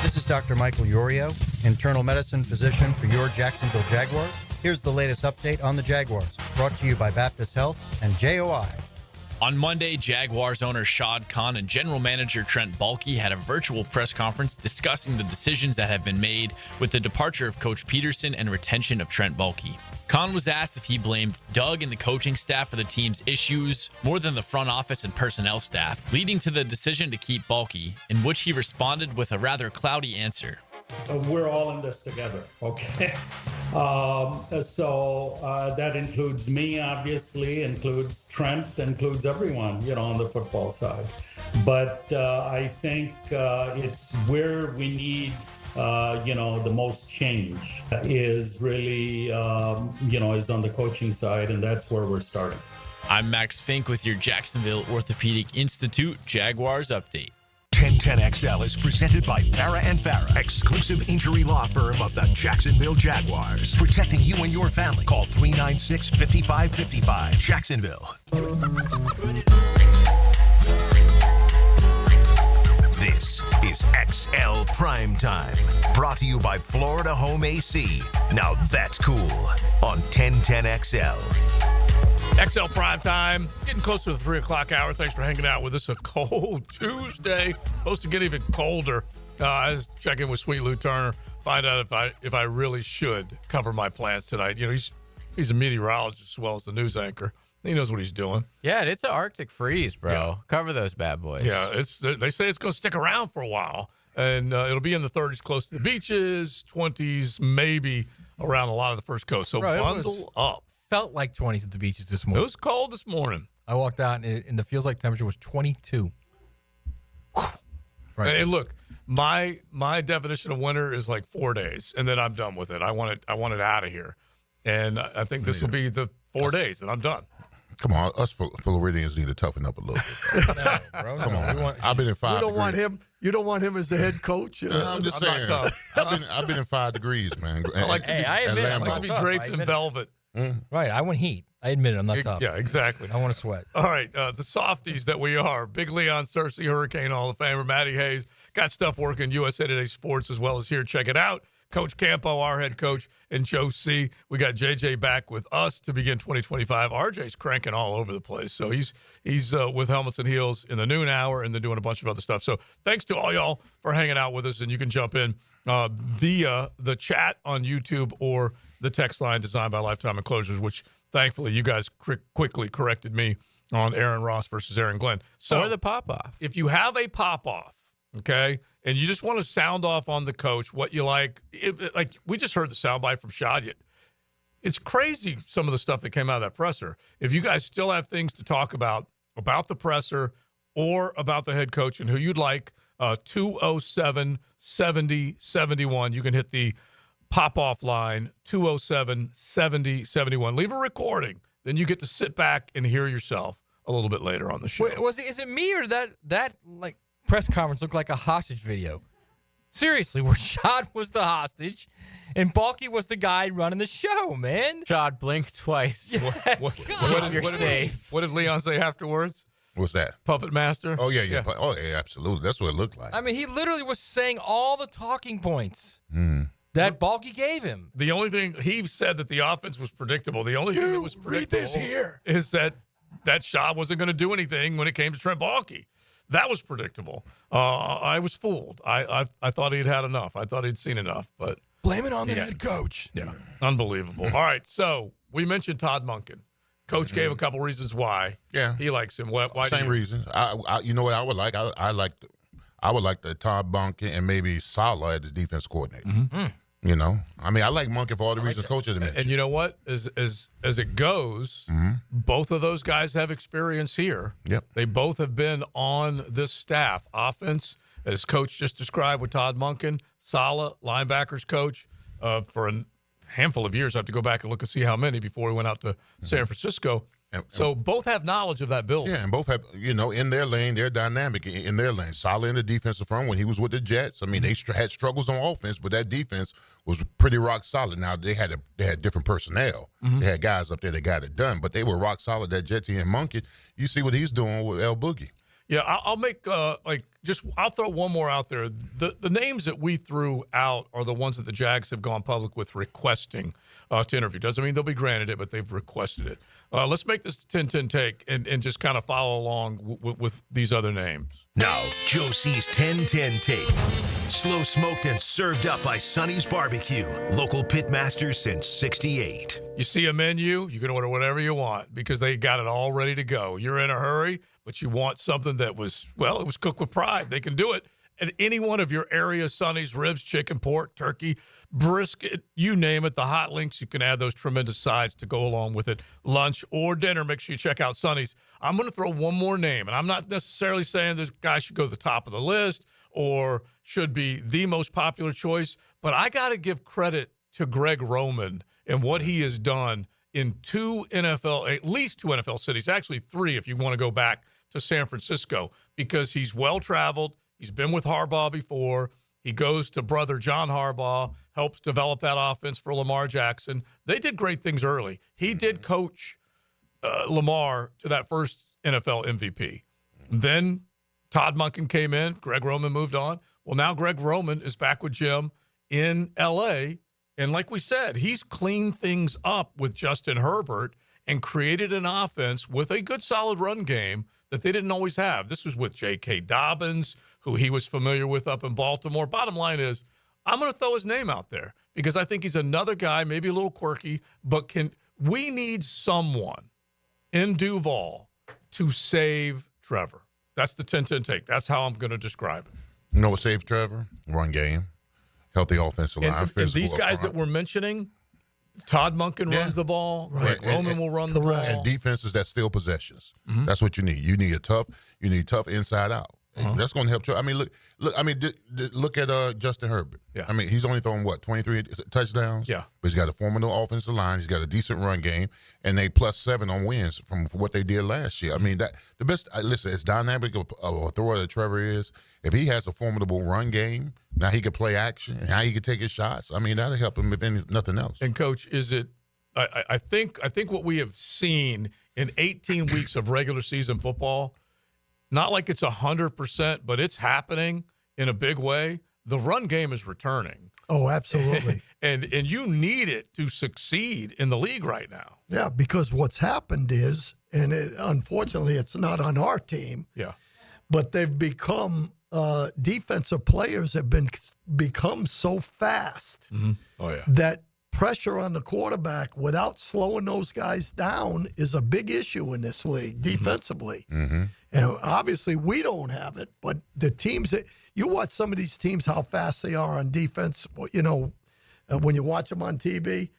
This is Dr. Michael Iorio, internal medicine physician for your Jacksonville Jaguars. Here's the latest update on the Jaguars, brought to you by Baptist Health and JOI. On Monday, Jaguars owner Shad Khan and general manager Trent Baalke had a virtual press conference discussing the decisions that have been made with the departure of Coach Peterson and retention of Trent Baalke. Khan was asked if he blamed Doug and the coaching staff for the team's issues more than the front office and personnel staff, leading to the decision to keep Baalke, in which he responded with a rather cloudy answer. We're all in this together, okay? So that includes me, obviously, includes Trent, includes everyone, on the football side. But I think it's where we need, the most change is really, is on the coaching side, and that's where we're starting. I'm Max Fink with your Jacksonville Orthopedic Institute Jaguars Update. 1010XL is presented by Farah and Farah, exclusive injury law firm of the Jacksonville Jaguars. Protecting you and your family. Call 396-5555. Jacksonville. This is XL Primetime, brought to you by Florida Home AC. Now that's cool on 1010XL. XL Primetime, getting close to the 3 o'clock hour. Thanks for hanging out with us. A cold Tuesday, supposed to get even colder. I was checking with Sweet Lou Turner, find out if I really should cover my plans tonight. You know, he's a meteorologist as well as the news anchor. He knows what he's doing. Yeah, it's an Arctic freeze, bro. Yeah. Cover those bad boys. Yeah, they say it's going to stick around for a while, and it'll be in the 30s close to the beaches, 20s maybe around a lot of the first coast. So bundle up. Felt like 20s at the beaches this morning. It was cold this morning. I walked out, and the feels like temperature was 22. Right. And look, my definition of winter is like 4 days, and then I'm done with it. I want it out of here, and I think this will be the 4 days, and I'm done. Come on, us Floridians need to toughen up a little bit. No, bro, Come on, I've been in 5 You don't degrees. want him. You don't want him as the head coach. I'm just saying. I've been in 5 degrees, man. I like to be draped in velvet. Right, I want heat. I admit it, I'm not tough. Yeah, exactly. I want to sweat. All right, the softies that we are. Big Leon Searcy, Hurricane Hall of Famer, Matty Hayes. Got stuff working USA Today Sports as well as here. Check it out. Coach Campo, our head coach, and Joe C. We got JJ back with us to begin 2025. RJ's cranking all over the place. So he's with Helmets and Heels in the noon hour and then doing a bunch of other stuff. So thanks to all y'all for hanging out with us. And you can jump in via the chat on YouTube or the text line designed by Lifetime Enclosures, which thankfully you guys quickly corrected me on Aaron Ross versus Aaron Glenn. So or the pop-off. If you have a pop-off, okay, and you just want to sound off on the coach, what you like. Like we just heard the soundbite from Shadid. It's crazy some of the stuff that came out of that presser. If you guys still have things to talk about the presser or about the head coach and who you'd like, 207-70-71. You can hit the pop-off line, 207-70-71. Leave a recording. Then you get to sit back and hear yourself a little bit later on the show. Wait, is it me or that like press conference looked like a hostage video? Seriously, where Shad was the hostage and Balky was the guy running the show, man. Shad blinked twice. Yeah. What did Leon say afterwards? What's that? Puppet Master? Oh, yeah. Oh, yeah, absolutely. That's what it looked like. I mean, he literally was saying all the talking points that Balky gave him. The only thing, he said that the offense was predictable. The only thing that was predictable is that Shad wasn't going to do anything when it came to Trent Baalke. That was predictable. I was fooled. I thought he'd had enough. I thought he'd seen enough. But blame it on the head coach. Yeah, unbelievable. All right, so we mentioned Todd Monken. Coach gave a couple reasons why. Yeah, he likes him. Why? Same reasons. You know what I would like? I would like the Todd Monken and maybe Saleh as defense coordinator. Mm-hmm. You know, I mean, I like Monken for all the reasons Coach has mentioned. And you know what? As it goes, both of those guys have experience here. Yep. They both have been on this staff. Offense, as Coach just described with Todd Monken, Saleh, linebackers coach for a handful of years. I have to go back and look and see how many before we went out to San Francisco. So both have knowledge of that building. Yeah, and both have, in their lane, they're dynamic in their lane. Saleh in the defensive front when he was with the Jets. I mean, they had struggles on offense, but that defense was pretty rock solid. Now, they had different personnel. They had guys up there that got it done, but they were rock solid. That Jetsy and Monken, you see what he's doing with El Boogie. Yeah, I'll make I'll throw one more out there. The names that we threw out are the ones that the Jags have gone public with requesting to interview. Doesn't mean they'll be granted it, but they've requested it. Let's make this 10-10 take and just kind of follow along with these other names. Now, Joe C's 10-10 take. Slow smoked and served up by Sonny's Barbecue. Local pitmaster since 68. You see a menu, you can order whatever you want because they got it all ready to go. You're in a hurry, but you want something that was cooked with pride. They can do it at any one of your area. Sonny's, ribs, chicken, pork, turkey, brisket, you name it. The hot links, you can add those tremendous sides to go along with it. Lunch or dinner, make sure you check out Sonny's. I'm going to throw one more name, and I'm not necessarily saying this guy should go to the top of the list or should be the most popular choice, but I got to give credit to Greg Roman and what he has done in at least two NFL cities, actually three if you want to go back to San Francisco, because he's well-traveled. He's been with Harbaugh before. He goes to brother John Harbaugh, helps develop that offense for Lamar Jackson. They did great things early. He did coach Lamar to that first NFL MVP. Then Todd Monken came in. Greg Roman moved on. Well, now Greg Roman is back with Jim in L.A., and like we said, he's cleaned things up with Justin Herbert and created an offense with a good, solid run game that they didn't always have. This was with J.K. Dobbins, who he was familiar with up in Baltimore. Bottom line is, I'm going to throw his name out there because I think he's another guy, maybe a little quirky, but we need someone in Duval to save Trevor. That's the 10-10 take. That's how I'm going to describe it. You know what saved Trevor? Run game, healthy offensive line, And physical. these guys that we're mentioning, Todd Monken runs the ball. Right. Greg Roman will run the ball. And defenses that steal possessions. Mhm. That's what you need. You need tough inside out. That's going to help you. I mean, look at Justin Herbert. Yeah. I mean, he's only thrown 23 touchdowns. Yeah. But he's got a formidable offensive line. He's got a decent run game, and they +7 on wins from what they did last year. I mean, the best. Listen, as dynamic of a thrower that Trevor is, if he has a formidable run game, now he can play action, and now he can take his shots. I mean, that'll help him if nothing else. And Coach, is it? I think what we have seen in 18 weeks of regular season football, not like it's 100%, but it's happening in a big way. The run game is returning. Oh, absolutely. and you need it to succeed in the league right now. Yeah, because what's happened is, and unfortunately it's not on our team, Yeah. but they've become defensive players have become so fast Oh, yeah. that pressure on the quarterback without slowing those guys down is a big issue in this league defensively. Mm-hmm. And obviously we don't have it, but the teams that you watch some of these teams, how fast they are on defense, when you watch them on TV,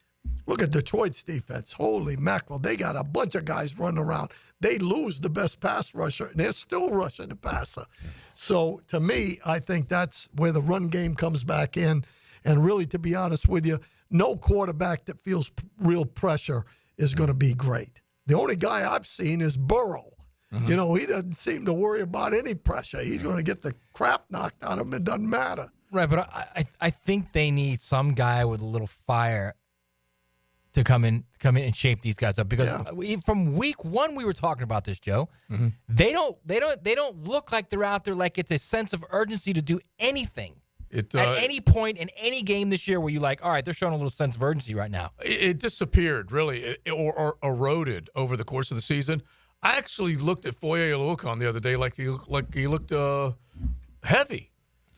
look at Detroit's defense. Holy mackerel. They got a bunch of guys running around. They lose the best pass rusher, and they're still rushing the passer. So to me, I think that's where the run game comes back in. And really, to be honest with you, no quarterback that feels real pressure is going to be great. The only guy I've seen is Burrow. Mm-hmm. He doesn't seem to worry about any pressure. He's going to get the crap knocked out of him. It doesn't matter. Right, but I think they need some guy with a little fire to come in and shape these guys up, because from week one we were talking about this, Joe. Mm-hmm. They don't look like they're out there like it's a sense of urgency to do anything. At any point in any game this year where you're like, all right, they're showing a little sense of urgency right now. It disappeared, really, or eroded over the course of the season. I actually looked at Foye Oluokun the other day like he looked heavy.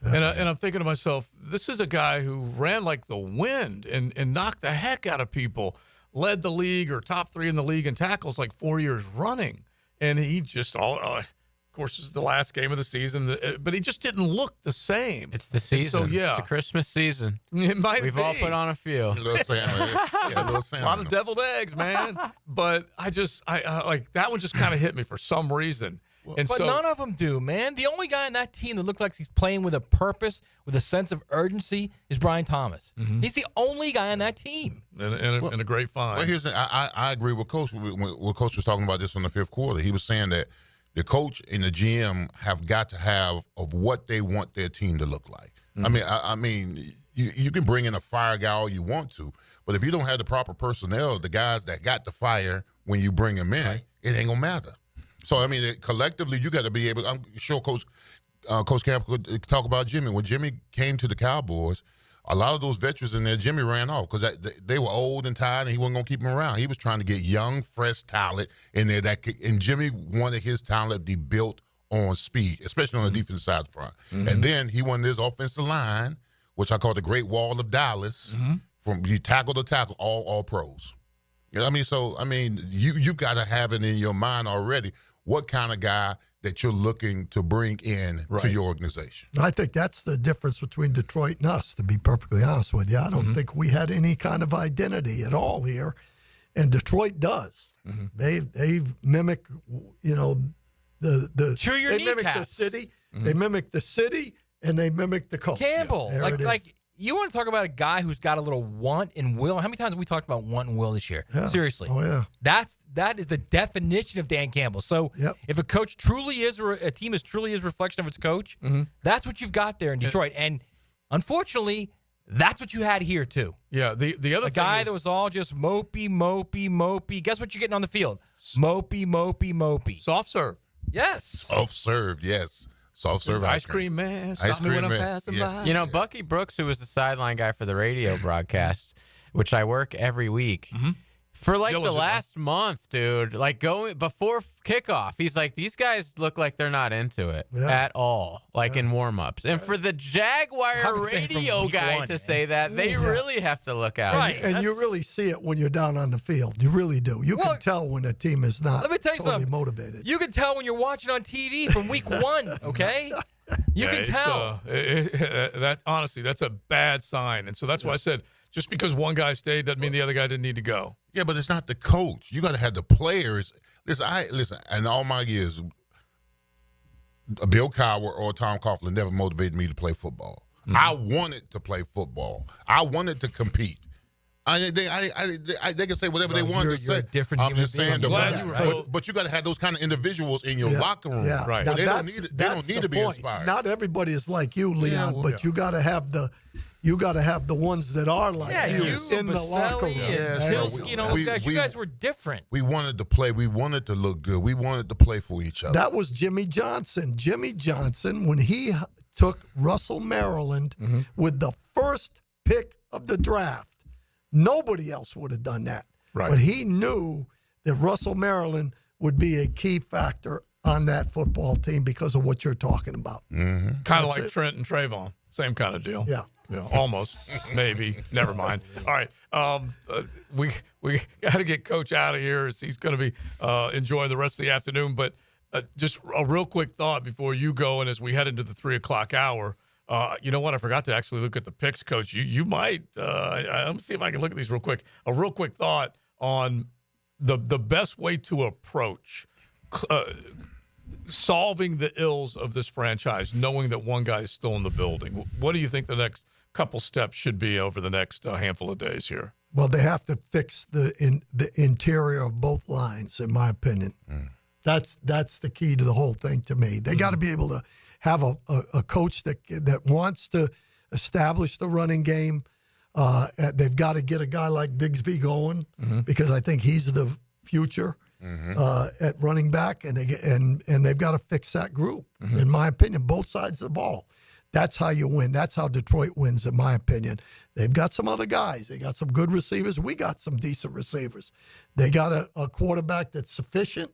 And I'm thinking to myself, this is a guy who ran like the wind and knocked the heck out of people, led the league or top 3 in the league in tackles like 4 years running. And he just of course, this is the last game of the season, but he just didn't look the same. It's the season. So, yeah. It's the Christmas season. It might We've be. all put on a few. A little salmon. Yeah, a little A salmon. lot of deviled eggs, man. But I like that one just kind of hit me for some reason. And But so none of them do, man. The only guy on that team that looks like he's playing with a purpose, with a sense of urgency, is Brian Thomas. Mm-hmm. He's the only guy on that team. and a great find. Well, here's the, I agree with Coach. When Coach was talking about this in the 5th quarter, he was saying that the coach and the GM have got to have of what they want their team to look like. Mm-hmm. I mean, you can bring in a fire guy all you want to, but if you don't have the proper personnel, the guys that got the fire when you bring them in, it ain't gonna matter. So I mean, collectively, you got to be able. I'm sure Coach Camp could talk about Jimmy. When Jimmy came to the Cowboys, a lot of those veterans in there, Jimmy ran off because they were old and tired, and he wasn't going to keep them around. He was trying to get young, fresh talent in there. And Jimmy wanted his talent to be built on speed, especially on the defensive side of the front. Mm-hmm. And then he wanted his offensive line, which I call the Great Wall of Dallas, from you tackle to tackle, all pros. You know what I mean? So, I mean, you've got to have it in your mind already what kind of guy that you're looking to bring in to your organization. I think that's the difference between Detroit and us, to be perfectly honest with you. I don't think we had any kind of identity at all here, and Detroit does. They mimic, the Chew your they mimic the kneecaps. city. They mimic the city, and they mimic the culture. Campbell, There it is. like you want to talk about a guy who's got a little want and will. How many times have we talked about want and will this year? Yeah. Seriously. Oh yeah. That is the definition of Dan Campbell. So if a coach truly is, or a team is truly is a reflection of its coach, that's what you've got there in Detroit. And unfortunately, that's what you had here too. Yeah, the other a guy that was all just mopey. Guess what you're getting on the field? Mopey. Soft serve. Yes. Soft serve, yes. Soft serve Ice cream man. Stop me when I'm passing by. You know, Bucky Brooks, who was the sideline guy for the radio broadcast, which I work every week, for like the last month, dude, like going before kickoff, he's like, these guys look like they're not into it at all, like in warm-ups. And for the Jaguar radio guy to say that, they really have to look out. And you really see it when you're down on the field. You really do. You can tell when a team is not Let me tell you totally something. motivated. You can tell when you're watching on TV from week 1, okay? You can tell. That honestly, that's a bad sign. And so that's why I said, just because one guy stayed doesn't mean the other guy didn't need to go. Yeah, but it's not the coach. You got to have the players. Listen. In all my years, Bill Cowart or Tom Coughlin never motivated me to play football. I wanted to play football. I wanted to compete. They can say whatever they want to say. I'm just saying, but you got to have those kind of individuals in your locker room. Yeah. Right. They don't need to be point. inspired. Not everybody is like you, Leon, but you got to have the ones that are like you in the locker room. You guys were different. We wanted to play. We wanted to look good. We wanted to play for each other. That was Jimmy Johnson. Jimmy Johnson, when he took Russell Maryland with the first pick of the draft, nobody else would have done that. Right. But he knew that Russell Maryland would be a key factor on that football team because of what you're talking about. Kind of like Trent and Trayvon. Same kind of deal. Yeah. Almost, maybe. Never mind. All right, we got to get Coach out of here as he's going to be enjoying the rest of the afternoon. But just a real quick thought before you go, and as we head into the 3:00 hour. You know what? I forgot to actually look at the picks, Coach. You might. Let me see if I can look at these real quick. A real quick thought on the best way to approach solving the ills of this franchise, knowing that one guy is still in the building. What do you think the next couple steps should be over the next handful of days here? Well, they have to fix the interior of both lines, in my opinion. That's the key to the whole thing to me. They got to be able to have a coach that wants to establish the running game. They've got to get a guy like Bigsby going because I think he's the future at running back, and they've got to fix that group. In my opinion, both sides of the ball. That's how you win. That's how Detroit wins, in my opinion. They've got some other guys. They got some good receivers. We got some decent receivers. They got a quarterback that's sufficient.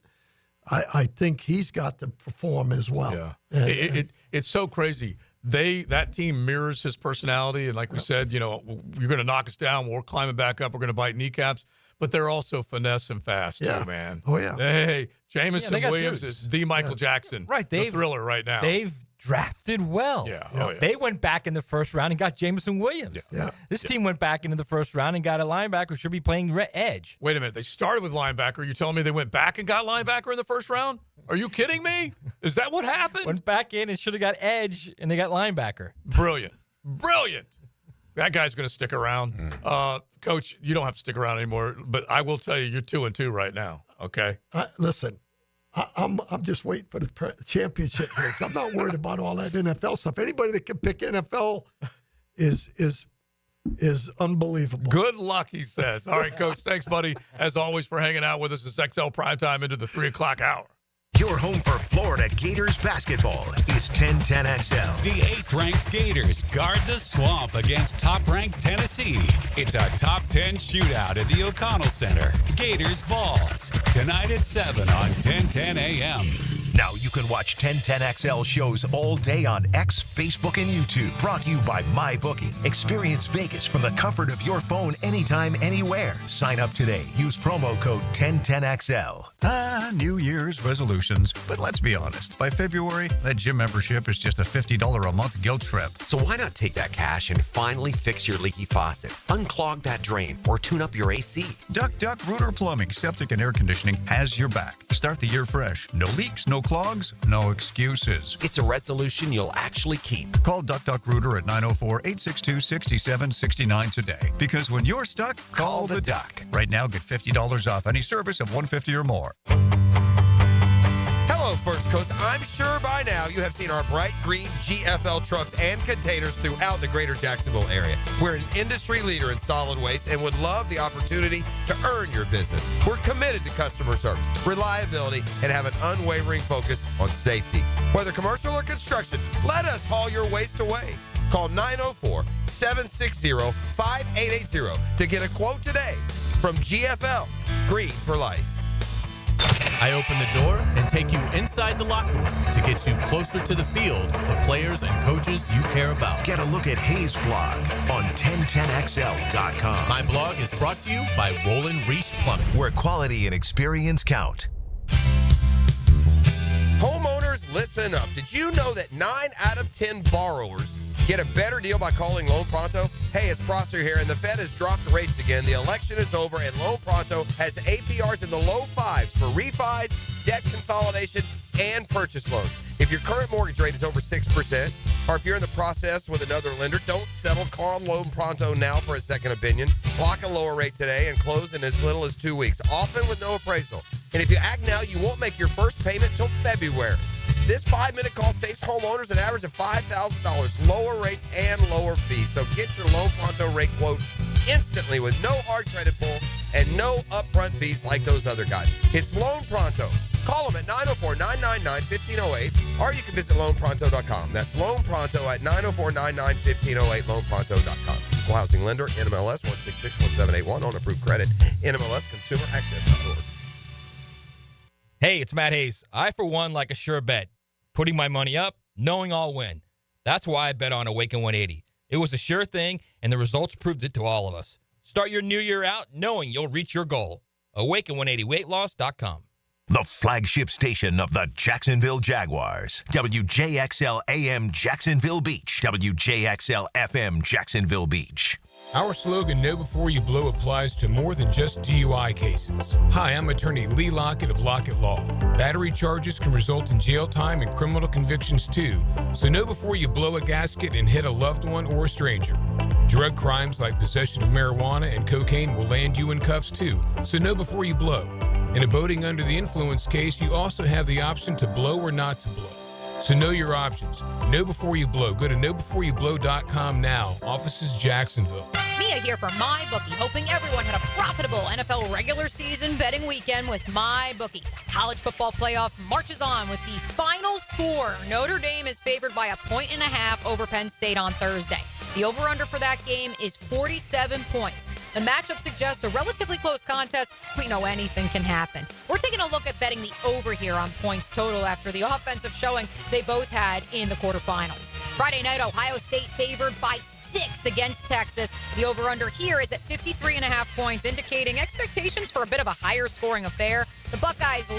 I think he's got to perform as well. Yeah, it's so crazy. That team mirrors his personality, and like we said, you're going to knock us down. We're climbing back up. We're going to bite kneecaps. But they're also finesse and fast too, man. Oh yeah. Hey, Jameson Williams is the Michael Jackson, right? The Thriller right now. They've drafted well. Yeah. They went back in the first round and got Jameson Williams. This team went back into the first round and got a linebacker who should be playing edge. Wait a minute. They started with linebacker. You're telling me they went back and got linebacker in the first round? Are you kidding me? Is that what happened? Went back in and should have got edge, and they got linebacker. Brilliant. That guy's going to stick around. Coach, you don't have to stick around anymore, but I will tell you, you're 2-2 right now, okay? Listen, I'm just waiting for the championship picks. I'm not worried about all that NFL stuff. Anybody that can pick NFL is unbelievable. Good luck, he says. All right, Coach, thanks, buddy, as always, for hanging out with us. It's XL Primetime into the 3:00 hour. Your home for Florida Gators basketball is 1010XL. The 8th-ranked Gators guard the Swamp against top-ranked Tennessee. It's a top 10 shootout at the O'Connell Center. Gators Vols, tonight at 7 on 1010 AM. Now you can watch 1010XL shows all day on X, Facebook, and YouTube. Brought to you by MyBookie. Experience Vegas from the comfort of your phone anytime, anywhere. Sign up today. Use promo code 1010XL. New Year's resolutions. But let's be honest. By February, that gym membership is just a $50 a month guilt trip. So why not take that cash and finally fix your leaky faucet, unclog that drain, or tune up your AC? Duck Rooter Plumbing, Septic, and Air Conditioning has your back. Start the year fresh. No leaks, no clogs, no excuses. It's a resolution you'll actually keep. Call Duck Rooter at 904-862-6769 today. Because when you're stuck, call the Duck. Right now, get $50 off any service of $150 or more. Hello, First Coast. I'm sure by now you have seen our bright green GFL trucks and containers throughout the greater Jacksonville area. We're an industry leader in solid waste and would love the opportunity to earn your business. We're committed to customer service, reliability, and have an unwavering focus on safety. Whether commercial or construction, let us haul your waste away. Call 904-760-5880 to get a quote today from GFL, Green for Life. I open the door and take you inside the locker room to get you closer to the field, the players and coaches you care about. Get a look at Hayes' blog on 1010XL.com. My blog is brought to you by Roland Reach Plumbing, where quality and experience count. Homeowners, listen up. Did you know that 9 out of 10 borrowers get a better deal by calling Loan Pronto? Hey, it's Prosser here, and the Fed has dropped the rates again. The election is over, and Loan Pronto has APRs in the low 5s for refis, debt consolidation, and purchase loans. If your current mortgage rate is over 6%, or if you're in the process with another lender, don't settle. Call Loan Pronto now for a second opinion. Lock a lower rate today and close in as little as 2 weeks, often with no appraisal. And if you act now, you won't make your first payment till February. This 5-minute call saves homeowners an average of $5,000, lower rates and lower fees. So get your Loan Pronto rate quote instantly with no hard credit pull and no upfront fees like those other guys. It's Loan Pronto. Call them at 904-999-1508, or you can visit loanpronto.com. That's Loan Pronto at 904-999-1508, loanpronto.com. Equal housing lender, NMLS 1661781 on approved credit, NMLS Consumer Access.org. Hey, it's Matt Hayes. I, for one, like a sure bet. Putting my money up, knowing I'll win. That's why I bet on Awaken 180. It was a sure thing, and the results proved it to all of us. Start your new year out knowing you'll reach your goal. Awaken180weightloss.com. The flagship station of the Jacksonville Jaguars. WJXL AM Jacksonville Beach. WJXL FM Jacksonville Beach. Our slogan, Know Before You Blow, applies to more than just DUI cases. Hi, I'm attorney Lee Lockett of Lockett Law. Battery charges can result in jail time and criminal convictions too, so know before you blow a gasket and hit a loved one or a stranger. Drug crimes like possession of marijuana and cocaine will land you in cuffs too, so know before you blow. In a boating under the influence case, you also have the option to blow or not to blow. So know your options. Know before you blow. Go to knowbeforeyoublow.com now. Offices Jacksonville. Mia here for MyBookie, hoping everyone had a profitable NFL regular season betting weekend with MyBookie. College football playoff marches on with the Final Four. Notre Dame is favored by 1.5 over Penn State on Thursday. The over-under for that game is 47 points. The matchup suggests a relatively close contest. We know anything can happen. We're taking a look at betting the over here on points total after the offensive showing they both had in the quarterfinals. Friday night, Ohio State favored by 6 against Texas. The over-under here is at 53.5 points, indicating expectations for a bit of a higher scoring affair. The Buckeyes'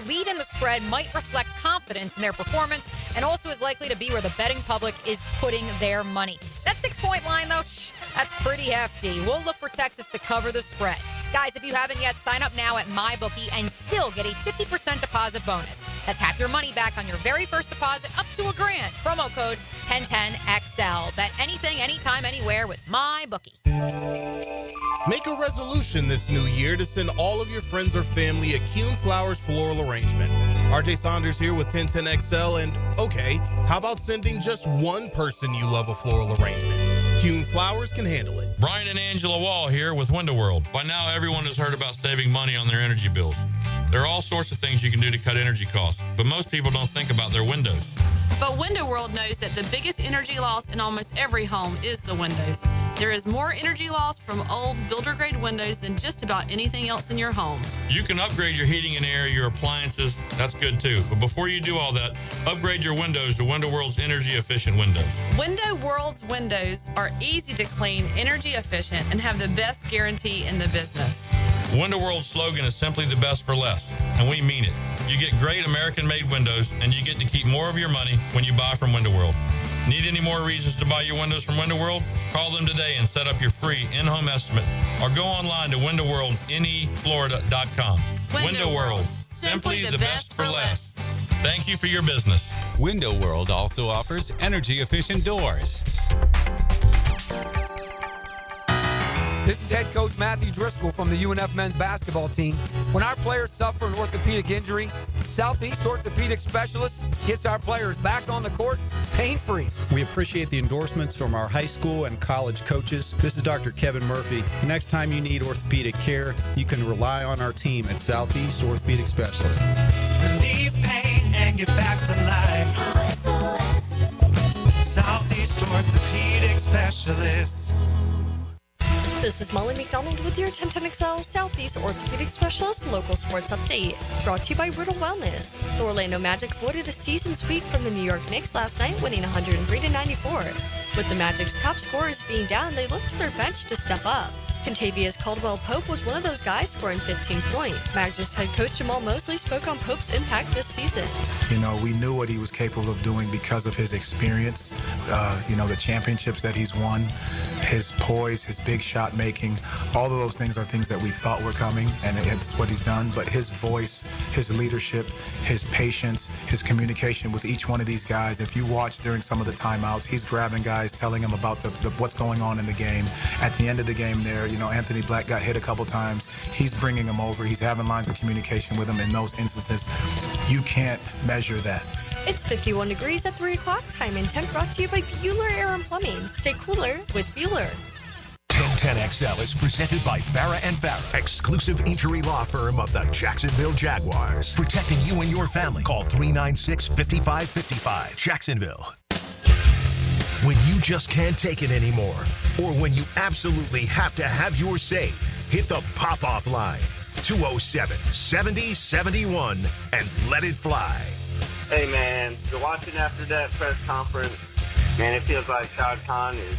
lead in the spread might reflect confidence in their performance and also is likely to be where the betting public is putting their money. That 6-point line, though, that's pretty hefty. We'll look for Texas to cover the spread. Guys, if you haven't yet, sign up now at MyBookie and still get a 50% deposit bonus. That's half your money back on your very first deposit up to $1,000. Promo code 1010XL. Bet anything, anytime, anywhere with MyBookie. Make a resolution this new year to send all of your friends or family a Kuhn Flowers floral arrangement. RJ Saunders here with 1010XL, and okay, how about sending just one person you love a floral arrangement? Kuhn Flowers can handle it. Brian and Angela Wall here with Window World. By now, everyone has heard about saving money on their energy bills. There are all sorts of things you can do to cut energy costs, but most people don't think about their windows. But Window World knows that the biggest energy loss in almost every home is the windows. There is more energy loss from old builder-grade windows than just about anything else in your home. You can upgrade your heating and air, your appliances. That's good too. But before you do all that, upgrade your windows to Window World's energy-efficient windows. Window World's windows are easy to clean, energy efficient, and have the best guarantee in the business. Window World's slogan is simply the best for less, and we mean it. You get great American-made windows, and you get to keep more of your money when you buy from Window World. Need any more reasons to buy your windows from Window World? Call them today and set up your free in-home estimate, or go online to windowworldneflorida.com. Window World, simply the best for less. Thank you for your business. Window World also offers energy-efficient doors. This is head coach Matthew Driscoll from the UNF men's basketball team. When our players suffer an orthopedic injury, Southeast Orthopedic Specialist gets our players back on the court pain-free. We appreciate the endorsements from our high school and college coaches. This is Dr. Kevin Murphy. Next time you need orthopedic care, you can rely on our team at Southeast Orthopedic Specialist. Relieve pain and get back to life. Southeast Orthopedic Specialists. This is Molly McDonald with your 1010XL Southeast Orthopedic Specialist local sports update, brought to you by Riddle Wellness. The Orlando Magic avoided a season sweep from the New York Knicks last night, winning 103-94. With the Magic's top scorers being down, they looked to their bench to step up. Contavious Caldwell-Pope was one of those guys, scoring 15 points. Magic's head coach Jamal Mosley spoke on Pope's impact this season. You know, we knew what he was capable of doing because of his experience, the championships that he's won, his poise, his big shot making. All of those things are things that we thought were coming, and it's what he's done. But his voice, his leadership, his patience, his communication with each one of these guys. If you watch during some of the timeouts, he's grabbing guys, telling them about what's going on in the game. At the end of the game there, Anthony Black got hit a couple times. He's bringing them over. He's having lines of communication with them. In those instances, you can't measure that. It's 51 degrees at 3 o'clock. Time and temp brought to you by Bueller Air and Plumbing. Stay cooler with Bueller. 1010XL is presented by Farah & Farah, exclusive injury law firm of the Jacksonville Jaguars. Protecting you and your family. Call 396-5555. Jacksonville. When you just can't take it anymore, or when you absolutely have to have your say, hit the pop-off line, 207-7071, and let it fly. Hey, man, you're watching after that press conference, man, it feels like Shad Khan is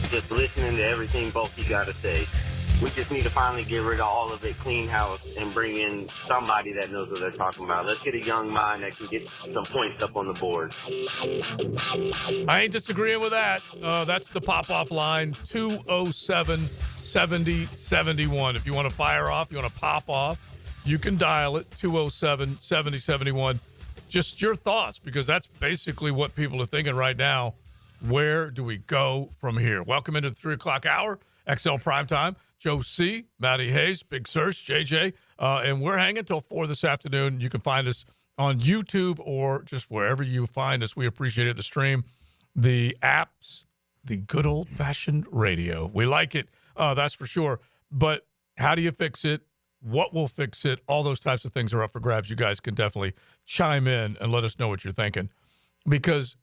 just listening to everything both you got to say. We just need to finally get rid of all of it, clean house, and bring in somebody that knows what they're talking about. Let's get a young mind that can get some points up on the board. I ain't disagreeing with that. That's the pop-off line, 207-7071. If you want to fire off, you want to pop off, you can dial it, 207-7071. Just your thoughts, because that's basically what people are thinking right now. Where do we go from here? Welcome into the 3 o'clock hour, XL Primetime. Joe C., Matty Hayes, Big Search, JJ, and we're hanging till 4 this afternoon. You can find us on YouTube or just wherever you find us. We appreciate it, the stream, the apps, the good old-fashioned radio. We like it, that's for sure. But how do you fix it? What will fix it? All those types of things are up for grabs. You guys can definitely chime in and let us know what you're thinking, because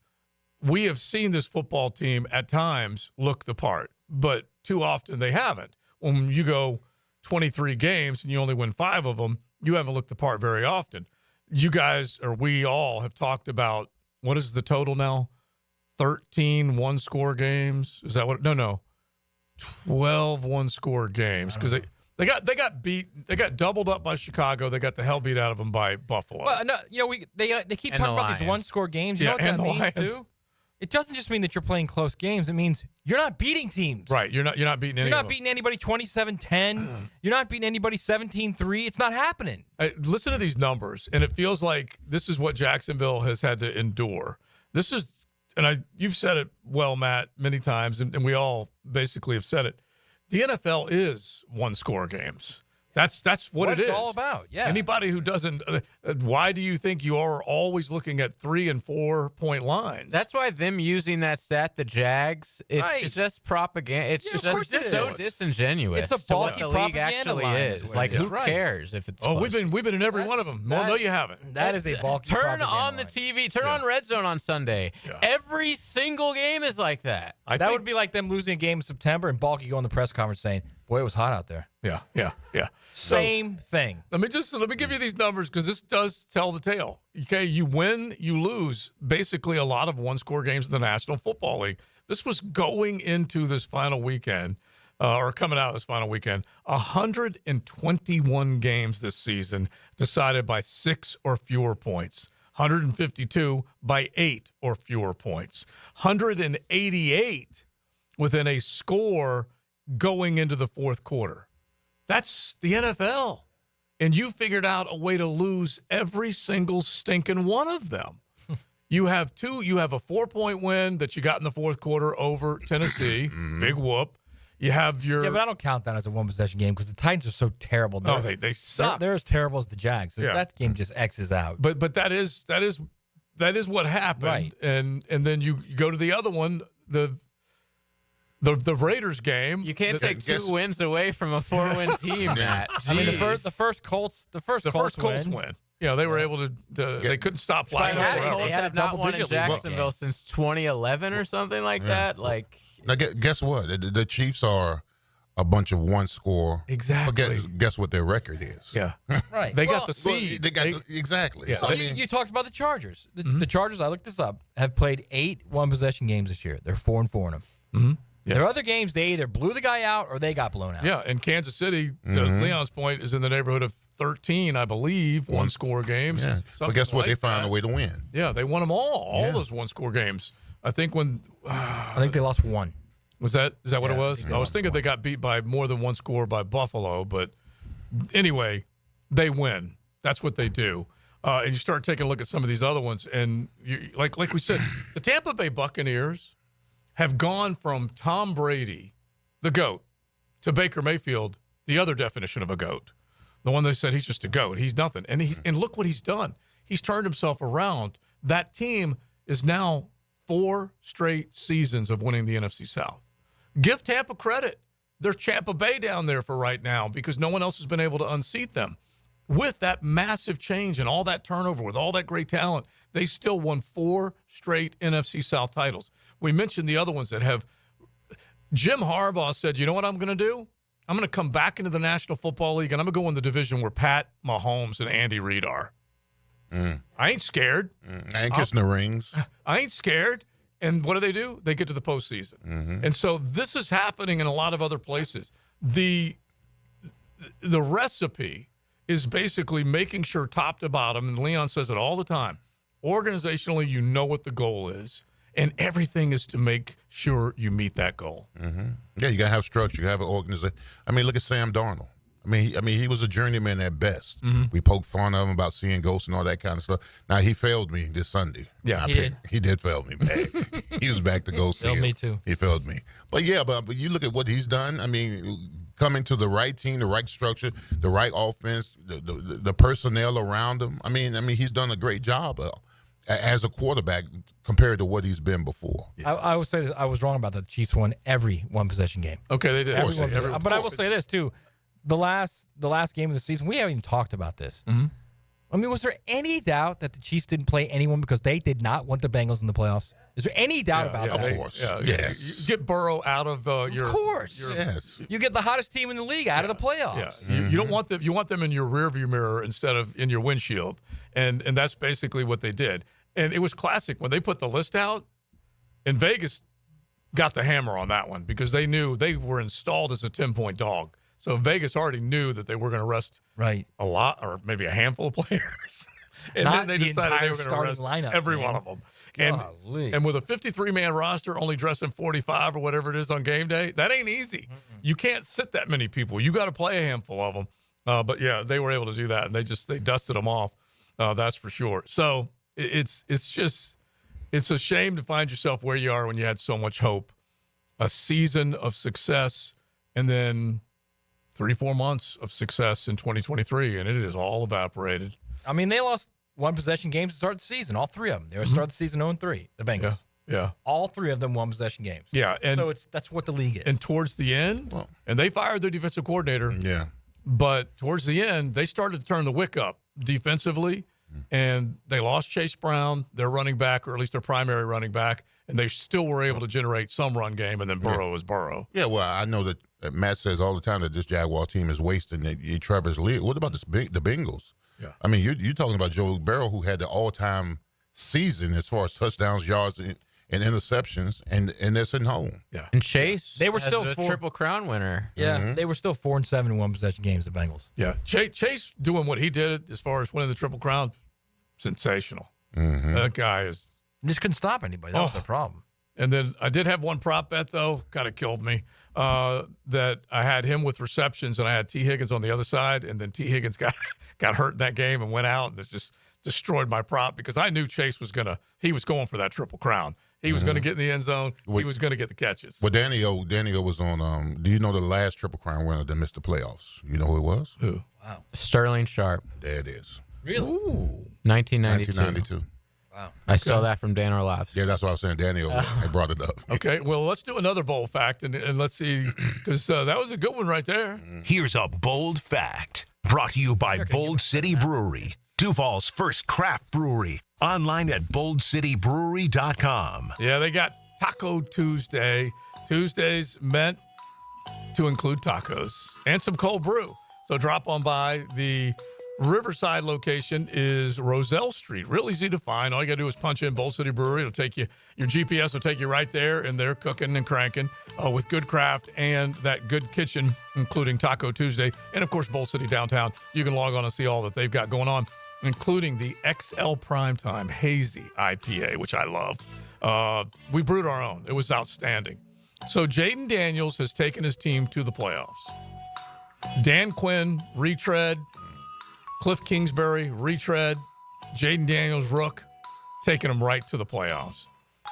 we have seen this football team at times look the part, but too often they haven't. When you go 23 games and you only win 5 of them, you haven't looked the part very often. You guys, or we all, have talked about, what is the total now? 13 one-score games? Is that what? No. 12 one-score games, because they got beat. They got doubled up by Chicago. They got the hell beat out of them by Buffalo. Well, no, they keep talking about these one-score games. You know what that means too? It doesn't just mean that you're playing close games. It means you're not beating teams. Right. You're not beating any. You're not beating anybody 27-10. You're not beating anybody 17-3. It's not happening. Listen to these numbers, and it feels like this is what Jacksonville has had to endure. This is, and you've said it well, Matt, many times, and we all basically have said it. The NFL is one-score games. That's what it is. It's all about. Yeah. Anybody who doesn't, why do you think you are always looking at 3 and 4 point lines? That's why them using that stat, the Jags, it's just propaganda. It's just so disingenuous. It's a bulky to what the league propaganda actually line is. Like, who cares if it's? Oh, we've been in every one of them. Well, no, you haven't. That is a bulky. Turn on the TV. Turn on Red Zone on Sunday. Yeah. Every single game is like that. That would be like them losing a game in September and Balky going to the press conference saying, "Boy, it was hot out there." Yeah. Same thing. Let me give you these numbers, because this does tell the tale. Okay, you win, you lose basically a lot of one-score games in the National Football League. This was going into this final weekend, or coming out of this final weekend, 121 games this season decided by 6 or fewer points. 152 by 8 or fewer points. 188 within a score going into the fourth quarter. That's the NFL. And you figured out a way to lose every single stinking one of them. You have a 4-point win that you got in the fourth quarter over Tennessee. Big whoop. You have your Yeah, but I don't count that as a one-possession game because the Titans are so terrible. No, they suck. They're as terrible as the Jags. So Yeah. that game just X's out. But that is what happened. Right. And then you go to the other one, the Raiders game. You can't take 2 wins away from a 4-win team, Matt. I mean, the first Colts win. Yeah, they were able to. They couldn't stop flying. The Colts had a have not won in double-digit lead. Jacksonville since 2011 or something like that. Like, Now, guess what? The Chiefs are a bunch of one score. Exactly. But guess what their record is? Yeah. Right. They got Well, the seed. They got exactly. Yeah. So, Well, I mean, you talked about the Chargers. The Chargers, I looked this up, have played 8 one-possession games this year. They're 4-4 in them. Mm-hmm. Yeah. Their other games, they either blew the guy out or they got blown out. Yeah, and Kansas City, to Leon's point, is in the neighborhood of 13, I believe, one-score games. yeah. But Something guess what? like They found that. a way to win. Yeah, they won them all those one-score games. I think I think they lost 1. Is that what it was? they I was thinking they got beat by more than one score by Buffalo, but anyway, they win. That's what they do. And you start taking a look at some of these other ones, and like we said, the Tampa Bay Buccaneers have gone from Tom Brady, the GOAT, to Baker Mayfield, the other definition of a GOAT. The one they said he's just a GOAT. He's nothing. And look what he's done. He's turned himself around. That team is now 4 straight seasons of winning the NFC South. Give Tampa credit. There's Tampa Bay down there for right now because no one else has been able to unseat them. With that massive change and all that turnover, with all that great talent, they still won 4 straight NFC South titles. We mentioned the other ones that have. Jim Harbaugh said, you know what I'm going to do? I'm going to come back into the National Football League, and I'm going to go in the division where Pat Mahomes and Andy Reid are. I ain't scared. I ain't kissing the rings. I ain't scared. And what do? They get to the postseason. And so this is happening in a lot of other places. The recipe is basically making sure top to bottom, and Leon says it all the time, organizationally, you know what the goal is, and everything is to make sure you meet that goal. Yeah, you got to have structure. You have an organization. I mean, look at Sam Darnold. I mean, he was a journeyman at best. We poked fun of him about seeing ghosts and all that kind of stuff. Now, he failed me this Sunday. Yeah, he did fail me bad. He was back to ghost. Failed me too. He failed me. But yeah, but you look at what he's done. I mean, coming to the right team, the right structure, the right offense, the personnel around him. I mean, he's done a great job as a quarterback compared to what he's been before. I would say this, I was wrong about that. The Chiefs won every one-possession game. Okay, they did. But I will say this, too. The last game of the season, we haven't even talked about this. I mean, was there any doubt that the Chiefs didn't play anyone because they did not want the Bengals in the playoffs? Is there any doubt about that? Of course. Yes. You get Burrow out of your. Of course. Yes. You get the hottest team in the league out of the playoffs. Yeah. You don't want them. You want them in your rearview mirror instead of in your windshield, and that's basically what they did. And it was classic when they put the list out, and Vegas got the hammer on that one because they knew they were installed as a 10-point dog. So Vegas already knew that they were going to rest a lot or maybe a handful of players. And Not then they the decided they entire were going to starting rest lineup, every man. one of them. Golly. And with a 53-man roster only dressing 45 or whatever it is on game day, that ain't easy. You can't sit that many people. You got to play a handful of them. But, yeah, they were able to do that, and they dusted them off. That's for sure. So it's a shame to find yourself where you are when you had so much hope. A season of success and then 3-4 months of success in 2023, and it is all evaporated. I mean, they lost one-possession games to start the season, all 3 of them. They were start the season 0-3, the Bengals. Yeah. All 3 of them one-possession games. Yeah. And so that's what the league is. And towards the end, and they fired their defensive coordinator. Yeah. But towards the end, they started to turn the wick up defensively, and they lost Chase Brown, their running back, or at least their primary running back, and they still were able to generate some run game, and then Burrow is Burrow. Yeah, well, I know that Matt says all the time that this Jaguars team is wasting Trevor's lead. What about the Bengals? Yeah. I mean, you're talking about Joe Burrow, who had the all-time season as far as touchdowns, yards, and interceptions, and they're sitting home. Yeah. And Chase, they were still a Triple Crown winner. Yeah, they were still 4-7 in one-possession games, the Bengals. Yeah, Chase doing what he did as far as winning the Triple Crown, sensational. That guy is. Just couldn't stop anybody. That was the problem. And then I did have one prop bet, though, kind of killed me, that I had him with receptions, and I had T. Higgins on the other side, and then T. Higgins got hurt in that game and went out, and it's just destroyed my prop because I knew Chase was he was going for that Triple Crown. He was going to get in the end zone. He was going to get the catches. Well, Danny-O was on, do you know the last Triple Crown winner that missed the playoffs? You know who it was? Who? Wow. Sterling Sharp. There it is. Really? Ooh. 1992. Wow. I stole that from Dan Orlovsky. Yeah, that's what I was saying. Danny-O I brought it up. Okay, well, let's do another bold fact, and let's see, because that was a good one right there. Here's a bold fact brought to you by Bold City Brewery, Duval's first craft brewery. Online at boldcitybrewery.com. Yeah, they got Taco Tuesday. Tuesdays meant to include tacos and some cold brew. So drop on by. The Riverside location is Roselle Street. Real easy to find. All you got to do is punch in Bold City Brewery. It'll take you, your GPS will take you right there, and they're cooking and cranking with good craft and that good kitchen, including Taco Tuesday. And, of course, Bold City downtown. You can log on and see all that they've got going on, including the XL Primetime Hazy IPA, which I love. We brewed our own. It was outstanding. So Jaden Daniels has taken his team to the playoffs. Dan Quinn, retread. Cliff Kingsbury, retread. Jaden Daniels, rook, taking him right to the playoffs.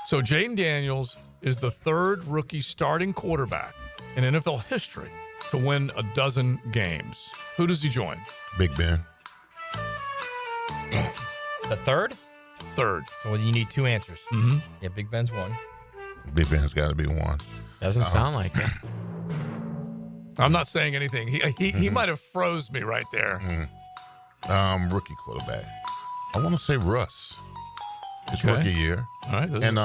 So Jaden Daniels is the third rookie starting quarterback in NFL history to win a dozen games. Who does he join? Big Ben. The third? Third. So you need two answers. Mm-hmm. Yeah, Big Ben's one. Big Ben's got to be one. Doesn't sound like it. I'm not saying anything. He might have froze me right there. Rookie quarterback. I want to say Russ. His Okay. rookie year. All right. And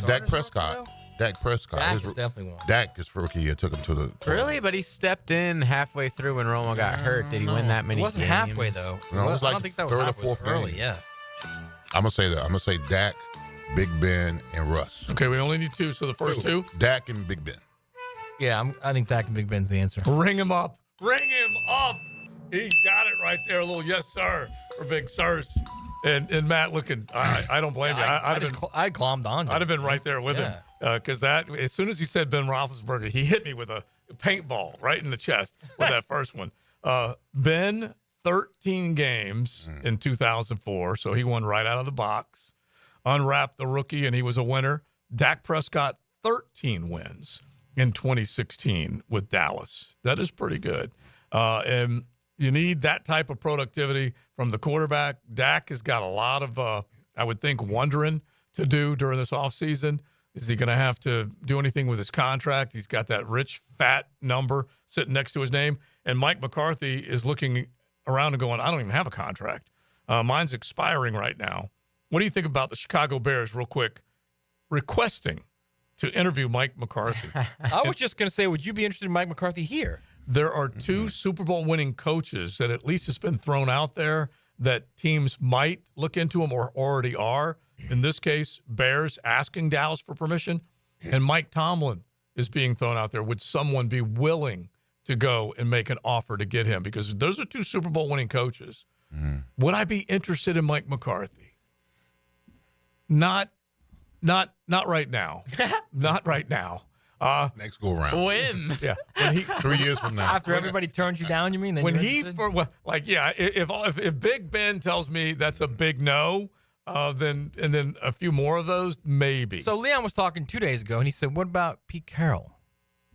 Dak Prescott. Dak Prescott. Dak is definitely one. Dak, his rookie year, took him to the. Really? But he stepped in halfway through when Romo got hurt. Did he win that many It wasn't games? halfway, though. No, it was I like don't think that was third or halfway. It was fourth early, game. yeah. I'm gonna say that. I'm gonna say Dak, Big Ben, and Russ. Okay, we only need two. So the first two? Dak and Big Ben. Yeah, I think Dak and Big Ben's the answer. Ring him up. Ring him up. He got it right there. A little yes, sir, for Big Sirs. And Matt looking, I don't blame you. I glommed on. I'd have been right there with him. Because that, as soon as he said Ben Roethlisberger, he hit me with a paintball right in the chest with that first one. Ben, 13 games in 2004, so he won right out of the box. Unwrapped the rookie, and he was a winner. Dak Prescott, 13 wins in 2016 with Dallas. That is pretty good. And you need that type of productivity from the quarterback. Dak has got a lot of, I would think, wondering to do during this offseason. Is he going to have to do anything with his contract? He's got that rich, fat number sitting next to his name. And Mike McCarthy is looking around and going, I don't even have a contract. Mine's expiring right now. What do you think about the Chicago Bears, real quick, requesting to interview Mike McCarthy? I was just going to say, would you be interested in Mike McCarthy here? There are two Super Bowl winning coaches that at least has been thrown out there that teams might look into them or already are. In this case, Bears asking Dallas for permission, and Mike Tomlin is being thrown out there. Would someone be willing to go and make an offer to get him? Because those are two Super Bowl winning coaches. Would I be interested in Mike McCarthy? Not right now. Not right now. Next go around. When? Yeah. 3 years from now. After everybody turns you down, you mean? When if Big Ben tells me that's a big no, then a few more of those, maybe. So Leon was talking 2 days ago, and he said, what about Pete Carroll?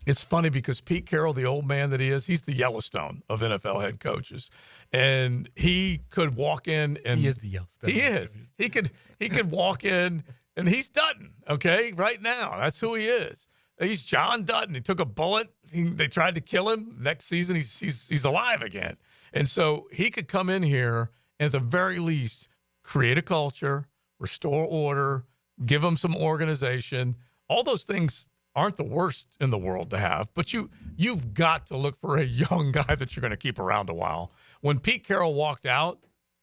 It's funny because Pete Carroll, the old man that he is, he's the Yellowstone of NFL head coaches. And he could walk in and... He is the Yellowstone. He is. He could walk in, and he's Dutton, okay, right now. That's who he is. He's John Dutton. He took a bullet. They tried to kill him. Next season, he's alive again. And so he could come in here and at the very least create a culture, restore order, give them some organization. All those things aren't the worst in the world to have, but you've got to look for a young guy that you're going to keep around a while. When Pete Carroll walked out,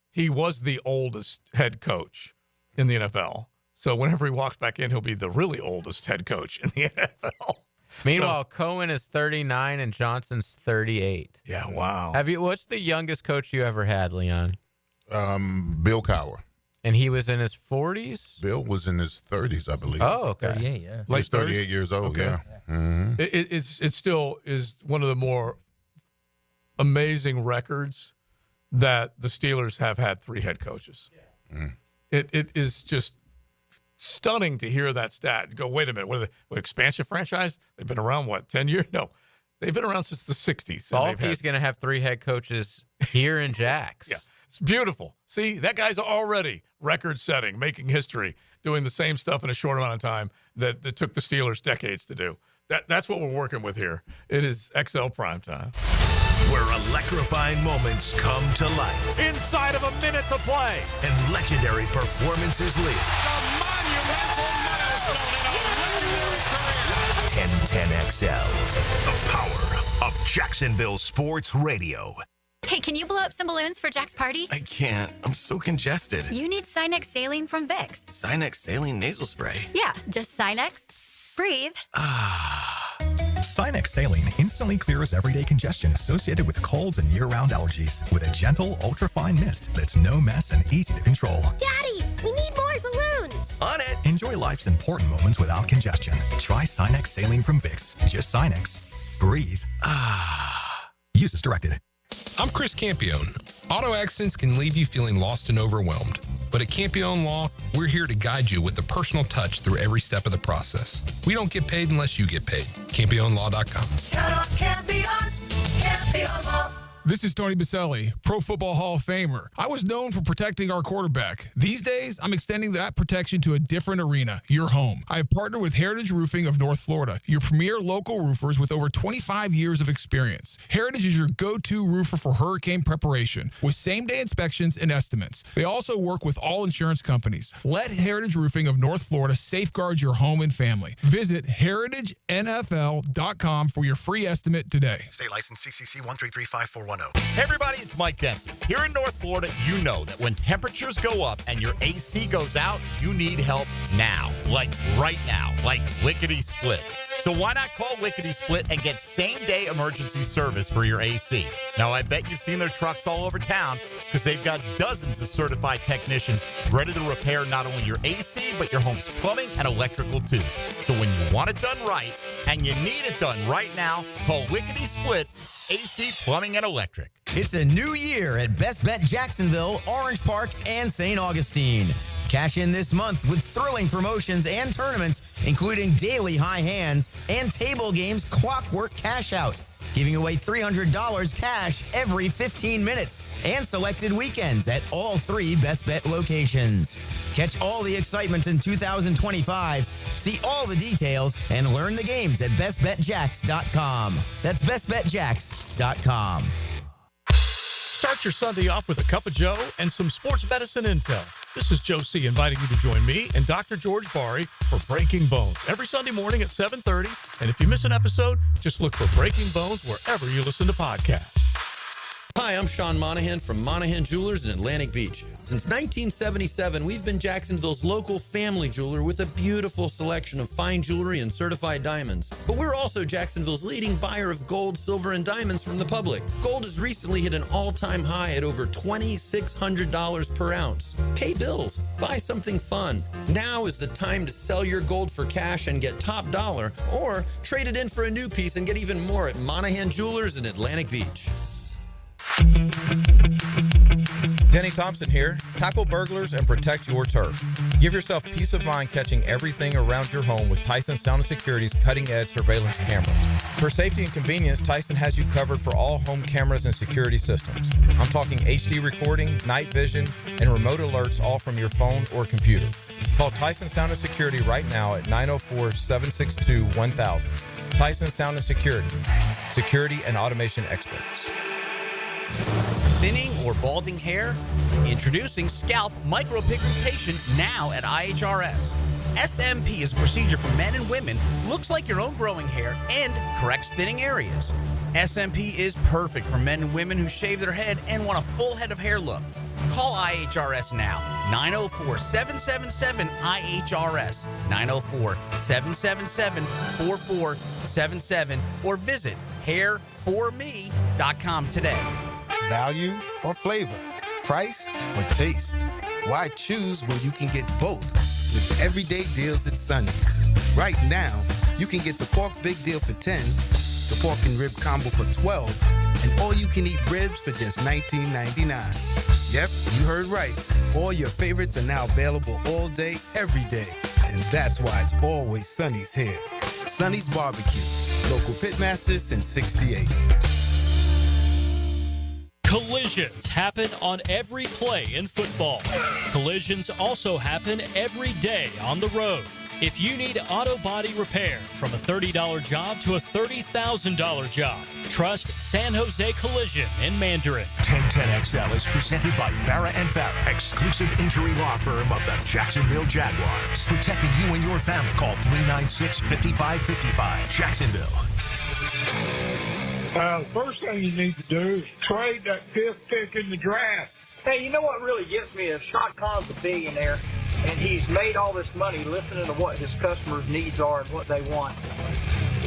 he was the oldest head coach in the NFL. So whenever he walks back in, he'll be the really oldest head coach in the NFL. Meanwhile, Cohen is 39 and Johnson's 38. Yeah, wow. What's the youngest coach you ever had, Leon? Bill Cowart. And he was in his 40s? Bill was in his 30s, I believe. Oh, okay. 38, yeah. He was 38 years old, Okay. yeah. Mm-hmm. It still is one of the more amazing records that the Steelers have had 3 head coaches. It is just stunning to hear that stat. Go, wait a minute, what are they? Expansion franchise? They've been around, 10 years? No. They've been around since the 60s. Balky's going to have 3 head coaches here in Jags. Yeah, it's beautiful. See, that guy's already record-setting, making history, doing the same stuff in a short amount of time that took the Steelers decades to do. That's what we're working with here. It is XL Primetime. Where electrifying moments come to life. Inside of a minute to play. And legendary performances live. A monumental milestone in a legendary career. 1010XL. The power of Jacksonville Sports Radio. Hey, can you blow up some balloons for Jack's party? I can't. I'm so congested. You need Sinex Saline from Vicks. Sinex Saline Nasal Spray. Yeah, just Sinex. Breathe. Sinex Saline instantly clears everyday congestion associated with colds and year-round allergies with a gentle, ultra-fine mist that's no mess and easy to control. Daddy, we need more balloons. On it. Enjoy life's important moments without congestion. Try Sinex Saline from Vicks. Just Sinex. Breathe. Use as directed. I'm Chris Campione. Auto accidents can leave you feeling lost and overwhelmed. But at Campione Law, we're here to guide you with a personal touch through every step of the process. We don't get paid unless you get paid. CampioneLaw.com. Count on Campione. Campione Law. This is Tony Baselli, Pro Football Hall of Famer. I was known for protecting our quarterback. These days, I'm extending that protection to a different arena, your home. I have partnered with Heritage Roofing of North Florida, your premier local roofers with over 25 years of experience. Heritage is your go-to roofer for hurricane preparation with same-day inspections and estimates. They also work with all insurance companies. Let Heritage Roofing of North Florida safeguard your home and family. Visit heritagenfl.com for your free estimate today. State license CCC 1335410. Hey everybody, it's Mike Dempsey. Here in North Florida, you know that when temperatures go up and your AC goes out, you need help now. Like right now. Like lickety-split. So why not call Lickety Split and get same-day emergency service for your AC? Now, I bet you've seen their trucks all over town because they've got dozens of certified technicians ready to repair not only your AC, but your home's plumbing and electrical too. So when you want it done right and you need it done right now, call Lickety Split AC Plumbing and Electric. It's a new year at Best Bet Jacksonville, Orange Park, and St. Augustine. Cash in this month with thrilling promotions and tournaments, including daily high hands and table games clockwork cash out, giving away $300 cash every 15 minutes and selected weekends at all 3 Best Bet locations. Catch all the excitement in 2025. See all the details and learn the games at bestbetjacks.com. That's bestbetjacks.com. Start your Sunday off with a cup of Joe and some sports medicine intel. This is Joe C. inviting you to join me and Dr. George Bari for Breaking Bones every Sunday morning at 7:30. And if you miss an episode, just look for Breaking Bones wherever you listen to podcasts. Hi, I'm Sean Monahan from Monahan Jewelers in Atlantic Beach. Since 1977, we've been Jacksonville's local family jeweler with a beautiful selection of fine jewelry and certified diamonds. But we're also Jacksonville's leading buyer of gold, silver, and diamonds from the public. Gold has recently hit an all-time high at over $2,600 per ounce. Pay bills. Buy something fun. Now is the time to sell your gold for cash and get top dollar, or trade it in for a new piece and get even more at Monahan Jewelers in Atlantic Beach. Denny Thompson here. Tackle burglars and protect your turf. Give yourself peace of mind catching everything around your home with Tyson Sound and Security's cutting-edge surveillance cameras. For safety and convenience, Tyson has you covered for all home cameras and security systems. I'm talking HD recording, night vision, and remote alerts all from your phone or computer. Call Tyson Sound and Security right now at 904-762-1000. Tyson Sound and Security. Security and automation experts. Thinning or balding hair? Introducing scalp micropigmentation now at IHRS. SMP is a procedure for men and women, looks like your own growing hair, and corrects thinning areas. SMP is perfect for men and women who shave their head and want a full head of hair look. Call IHRS now, 904-777-IHRS, 904-777-4477, or visit hairforme.com today. Value or flavor? Price or taste? Why choose when you can get both with everyday deals at Sunny's? Right now, you can get the pork big deal for $10, the pork and rib combo for $12, and all-you-can-eat ribs for just $19.99. Yep, you heard right. All your favorites are now available all day, every day. And that's why it's always Sonny's here. Sonny's Barbecue. Local pitmasters since '68. Collisions happen on every play in football. Collisions also happen every day on the road. If you need auto body repair, from a $30 job to a $30,000 job, trust San Jose Collision in Mandarin. 1010XL is presented by Farah and Farah, exclusive injury law firm of the Jacksonville Jaguars. Protecting you and your family. Call 396-5555. Jacksonville. The first thing you need to do is trade that 5th pick in the draft. Hey, you know what really gets me is Shad Khan's a billionaire, and he's made all this money listening to what his customers' needs are and what they want.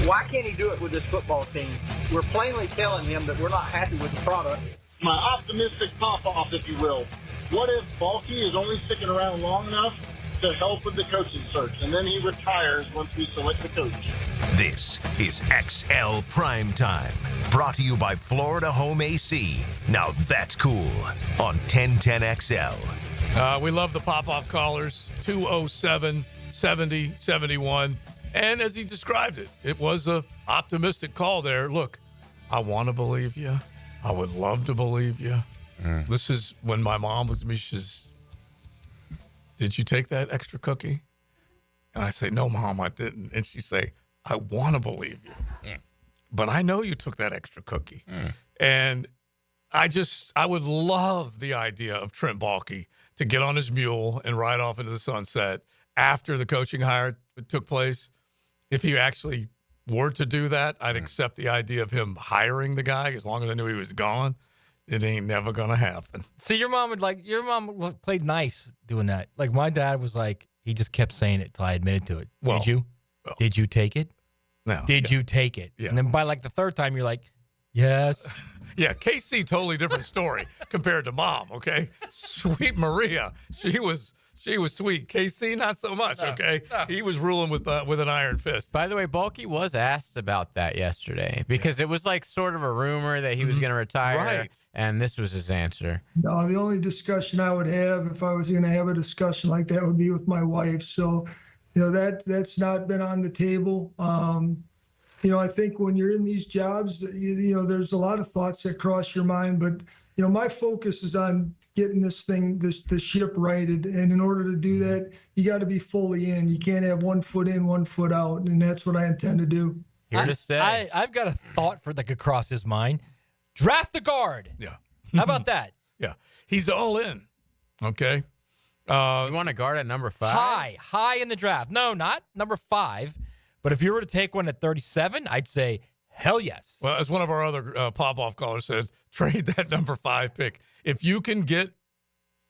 Why can't he do it with this football team? We're plainly telling him that we're not happy with the product. My optimistic pop-off, if you will. What if Balky is only sticking around long enough to help with the coaching search, and then he retires once we select the coach? This is XL Primetime, brought to you by Florida Home AC. Now that's cool on 1010XL. We love the pop-off callers, 207-70-71. And as he described it, it was an optimistic call there. Look, I want to believe you. I would love to believe you. This is when my mom looked at me, she says, did you take that extra cookie? And I say, no, Mom, I didn't. And she say, I want to believe you. But I know you took that extra cookie. And I would love the idea of Trent Baalke to get on his mule and ride off into the sunset after the coaching hire took place. If he actually were to do that, I'd accept the idea of him hiring the guy as long as I knew he was gone. It ain't never going to happen. See, your mom played nice doing that. Like, my dad was like, he just kept saying it till I admitted to it. Well, did you? Well, did you take it? No. Did you take it? Yeah. And then by like the third time, you're like, yes. Yeah, KC, totally different story compared to Mom, okay? Sweet Maria, she was sweet. KC, not so much, okay? No. He was ruling with an iron fist. By the way, Baalke was asked about that yesterday because it was like sort of a rumor that he was going to retire, right? And this was his answer. No, the only discussion I would have if I was going to have a discussion like that would be with my wife. So, that's not been on the table. I think when you're in these jobs, there's a lot of thoughts that cross your mind, but my focus is on getting this ship righted. And in order to do that, you got to be fully in. You can't have 1 foot in, 1 foot out. And that's what I intend to do. Here to stay. I've got a thought that could cross his mind. Draft the guard. Yeah. How about that? Yeah. He's all in. Okay. You want a guard at number 5? High in the draft. No, not number 5. But if you were to take one at 37, I'd say, hell yes. Well, as one of our other pop-off callers said, trade that number 5 pick. If you can get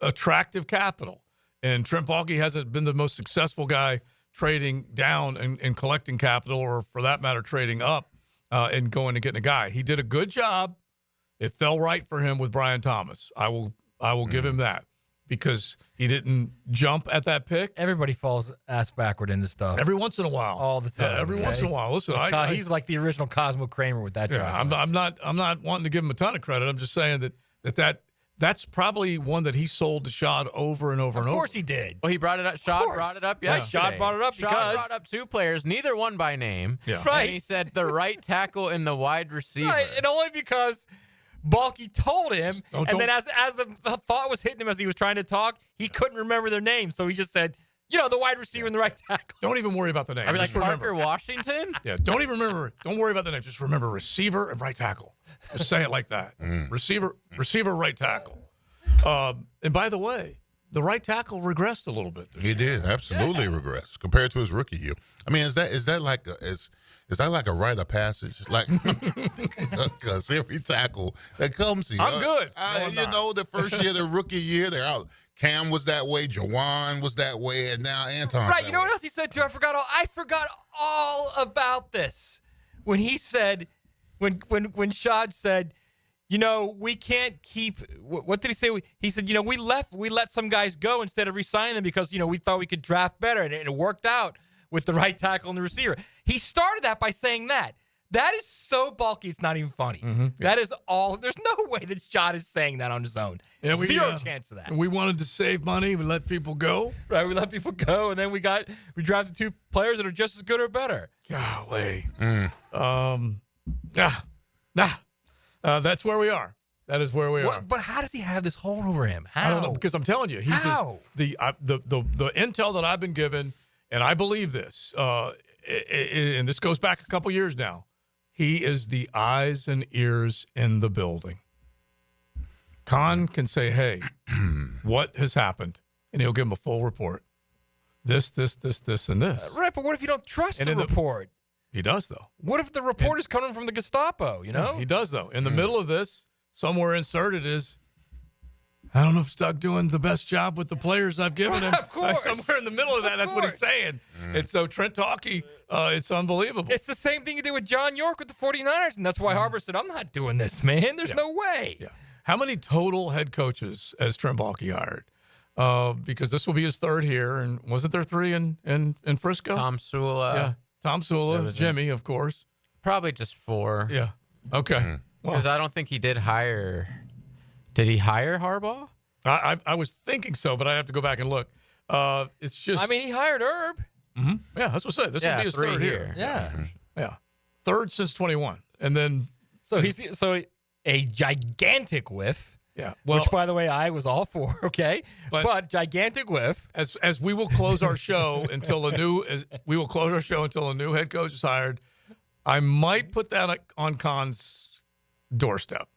attractive capital, and Trent Baalke hasn't been the most successful guy trading down and collecting capital, or for that matter, trading up and going and getting a guy. He did a good job. It fell right for him with Brian Thomas. I will give him that. Because he didn't jump at that pick. Everybody falls ass backward into stuff. Every once in a while. All the time. Yeah, every once in a while. Listen, he's like the original Cosmo Kramer with that drive. I'm not wanting to give him a ton of credit. I'm just saying that's probably one that he sold to Shad over and over and over. Of course he did. Well, he brought it up. Shad brought it up yesterday. Shad brought it up because Shad brought up 2 players, neither one by name. Yeah. Right. And he said the right tackle and the wide receiver. Right, and only because Baalke told him, and then as the thought was hitting him as he was trying to talk, he couldn't remember their names, so he just said, the wide receiver and the right tackle. Don't even worry about the names. I mean, just like remember. Parker Washington? Yeah, don't worry about the names. Just remember receiver and right tackle. Just say it like that. Receiver, right tackle. And by the way, the right tackle regressed a little bit. He did absolutely regress compared to his rookie year. I mean, is that like a rite of passage? Like, because every tackle that comes to you, I'm good. The first year, the rookie year, they're out. Cam was that way, Jawan was that way, and now Anton. Right. You know what else he said too? I forgot all about this when he said when Shad said, we can't keep. What did he say? He said, we let some guys go instead of re-signing them because we thought we could draft better, and it worked out with the right tackle and the receiver. He started that by saying that. That is so bulky, it's not even funny. That is all. There's no way that Shad is saying that on his own. Yeah, Zero chance of that. We wanted to save money. We let people go. Right, we let people go, and then we drafted 2 players that are just as good or better. Golly. That's where we are. That is where we are. But how does he have this hold over him? How? I don't know, because I'm telling you, he's the intel that I've been given, and I believe this, and this goes back a couple years now. He is the eyes and ears in the building. Khan can say, hey, what has happened? And he'll give him a full report. This, and this. Right, but what if you don't trust the report? He does, though. What if the report is coming from the Gestapo, you know? He does, though. In the middle of this, somewhere inserted is, I don't know if Doug doing the best job with the players I've given him. Of course. Somewhere in the middle of that, that's what he's saying. And so Trent Talkie, it's unbelievable. It's the same thing he did with John York with the 49ers, and that's why Harbaugh said, I'm not doing this, man. There's no way. Yeah. How many total head coaches has Trent Baalke hired? Because this will be his 3rd here, and wasn't there 3 in Frisco? Tom Sula. Yeah, Tom Sula, Jimmy, of course. Probably just 4. Yeah. Okay. Because I don't think he did hire. Did he hire Harbaugh? I was thinking so, but I have to go back and look. It's just. I mean, he hired Herb. Mm-hmm. Yeah, that's what I said. This will be his 3rd here. Yeah. 3rd since 21, and then. So he's a gigantic whiff. Yeah. Well, which, by the way, I was all for. Okay, but gigantic whiff. As we will close our show until a new head coach is hired. I might put that on Khan's doorstep.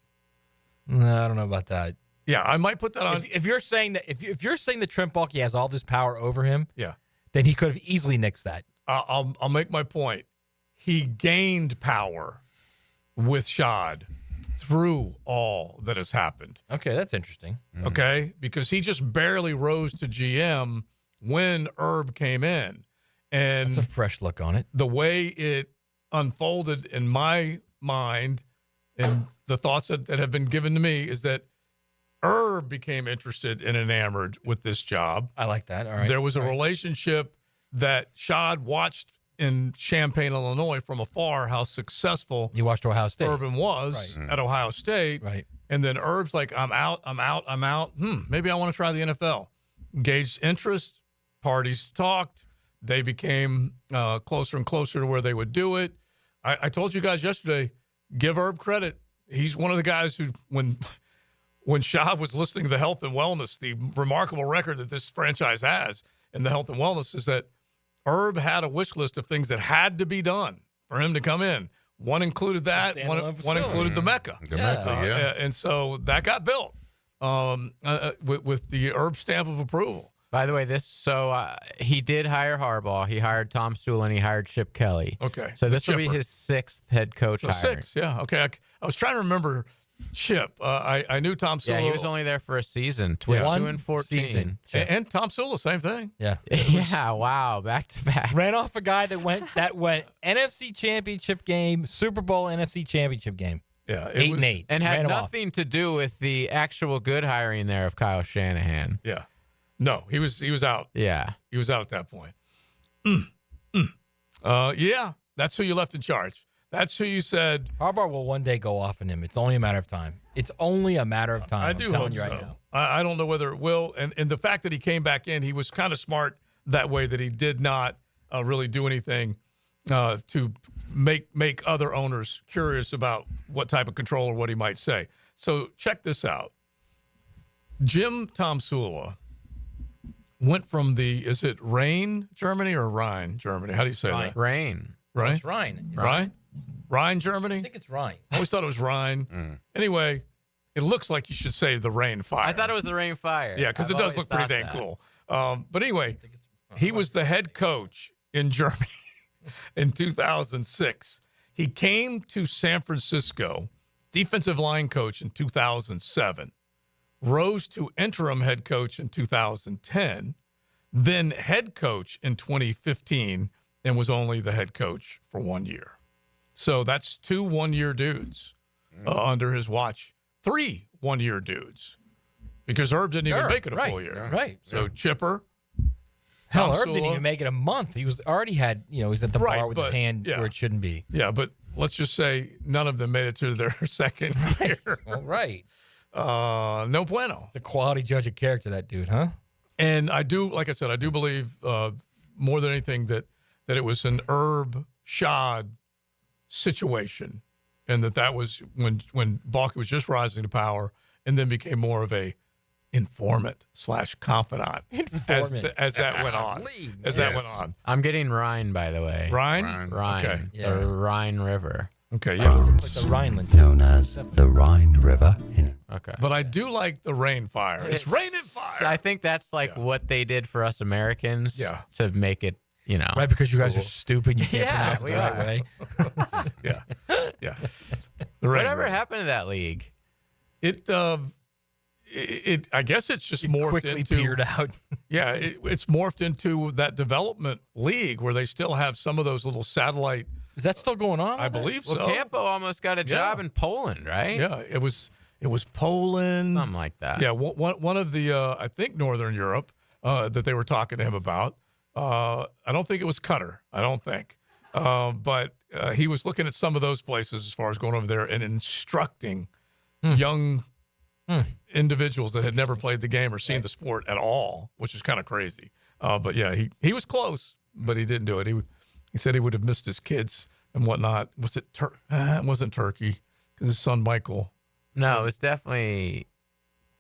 No, I don't know about that. Yeah, I might put that on. If you're saying that, if you're saying that Trent Baalke has all this power over him, yeah, then he could have easily nixed that. I'll make my point. He gained power with Shad through all that has happened. Okay, that's interesting. Okay, because he just barely rose to GM when Herb came in, and that's a fresh look on it. The way it unfolded in my mind, and the thoughts that have been given to me is that Herb became interested and enamored with this job. I like that. All right. There was a relationship that Shad watched in Champaign, Illinois, from afar, how successful he watched Ohio State. Urban was at Ohio State. Right. And then Herb's like, I'm out. Maybe I want to try the NFL. Engaged interest. Parties talked. They became closer and closer to where they would do it. I told you guys yesterday, give Herb credit. He's one of the guys who, when Shad was listening to the health and wellness, the remarkable record that this franchise has in the health and wellness is that Herb had a wish list of things that had to be done for him to come in. One included that. One included the Mecca. And so that got built with the Herb stamp of approval. By the way, he did hire Harbaugh. He hired Tom Sula, and he hired Chip Kelly. Okay. So this will be his 6th head coach hire. 6, yeah. Okay. I was trying to remember Chip. I knew Tom Sula. Yeah, he was only there for a season. 2-14. And Tom Sula, same thing. Yeah. Yeah, wow. Back to back. Ran off a guy that went NFC Championship game, Super Bowl NFC Championship game. Yeah. 8-8. And had nothing to do with the actual good hiring there of Kyle Shanahan. Yeah. No, he was out. Yeah. He was out at that point. Yeah, that's who you left in charge. That's who you said. Harbaugh will one day go off on him. It's only a matter of time. I do hope so. Now. I don't know whether it will. And the fact that he came back in, he was kind of smart that way, that he did not really do anything to make other owners curious about what type of control or what he might say. So check this out. Tom Sula went from is it Rhein, Germany, or Rhine, Germany? How do you say that? Rhein. Right? It's Rhine. Rhine, Germany? I think it's Rhine. I always thought it was Rhine. Anyway, it looks like you should say the Rain Fire. I thought it was the Rain Fire. Yeah, because it does look pretty dang cool. But anyway, he was the head coach in Germany in 2006. He came to San Francisco, defensive line coach in 2007. Rose to interim head coach in 2010, then head coach in 2015, and was only the head coach for 1 year. So that's 2 one-year dudes under his watch. 3 one-year dudes, because Herb didn't even make it a full year. Right. So Chipper. Hell, Herb didn't even make it a month. He was already had, he was at the bar with his hand where it shouldn't be. Yeah, but let's just say none of them made it to their second year. All right. No bueno. It's a quality judge of character, that dude, huh? And I do, like I said, I do believe more than anything that it was an Herb Shad situation, and that was when Balky was just rising to power, and then became more of a informant / confidant as that went on. That went on. I'm getting Rhine, by the way. Rhine? Rhine. Okay. Yeah. The Rhine River. Okay, yeah. Like the Rhineland. Known as the Rhine River. Okay. But I do like the rain fire. It's raining fire. I think that's what they did for us Americans to make it, Right, because you guys are stupid. You can't pronounce it the right way. Yeah. Whatever happened to that league? It I guess it's just morphed quickly into petered out. Yeah, it's morphed into that development league where they still have some of those little satellite. Is that still going on? I believe so. Well, Campo almost got a job in Poland, right? Yeah, it was Poland, something like that. Yeah, one of the I think Northern Europe that they were talking to him about. I don't think it was Qatar. I don't think, but he was looking at some of those places as far as going over there and instructing young individuals that had never played the game or seen the sport at all, which is kind of crazy. But yeah, he was close, but he didn't do it. He said he would have missed his kids and whatnot. Was it? It wasn't Turkey because his son Michael. No, it was definitely.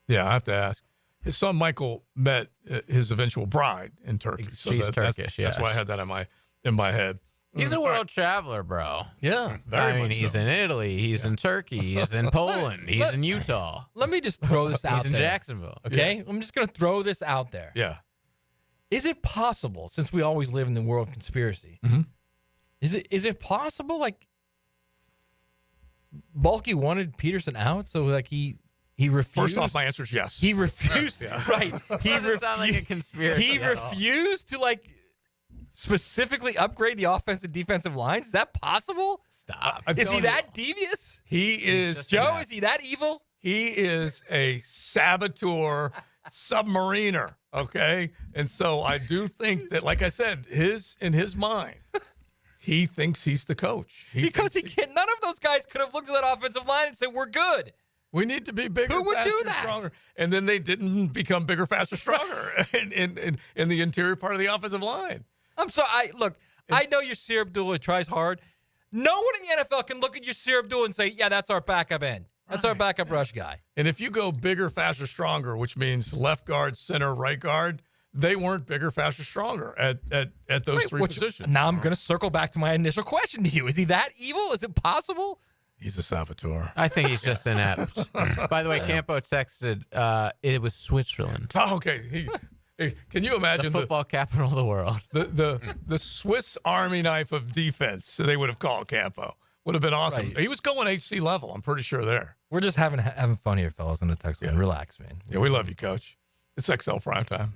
Yeah, I have to ask. His son Michael met his eventual bride in Turkey. She's Turkish. That's why I had that in my head. He's a world traveler, bro. Yeah, very much he's so. in Italy. He's in Turkey. He's in Poland. He's in Utah. Let me just throw this out there. He's in Jacksonville. Okay? Yes. I'm just going to throw this out there. Yeah. Is it possible, since we always live in the world of conspiracy, is it possible, like, Balky wanted Peterson out, so, like, he refused? First off, my answer is yes. He refused. Right. Doesn't sound like a conspiracy. He refused to, like, specifically upgrade the offensive defensive lines? Is that possible? Stop. Is he that devious? He is. Joe, is he that evil? He is a saboteur submariner, okay? And so I do think that, like I said, in his mind, he thinks he's the coach. Because he can't. None of those guys could have looked at that offensive line and said, we're good. We need to be bigger, Who would faster, do that? stronger. And then they didn't become bigger, faster, stronger in the interior part of the offensive line. I'm sorry. I know Yasir Abdullah tries hard. No one in the NFL can look at Yasir Abdullah and say, yeah, that's our backup end. That's our backup rush guy. And if you go bigger, faster, stronger, which means left guard, center, right guard, they weren't bigger, faster, stronger at those three positions. Now I'm going to circle back to my initial question to you. Is he that evil? Is it possible? He's a saboteur. I think he's just inept. By the way, Campo texted, it was Switzerland. Oh, okay. Can you imagine the football capital of the world? The Swiss Army knife of defense, they would have called Campo. Would have been awesome. Right. He was going HC level, I'm pretty sure there. We're just having fun here, fellas, in the text line. Relax, man. Yeah, we love you, Coach. It's XL Primetime.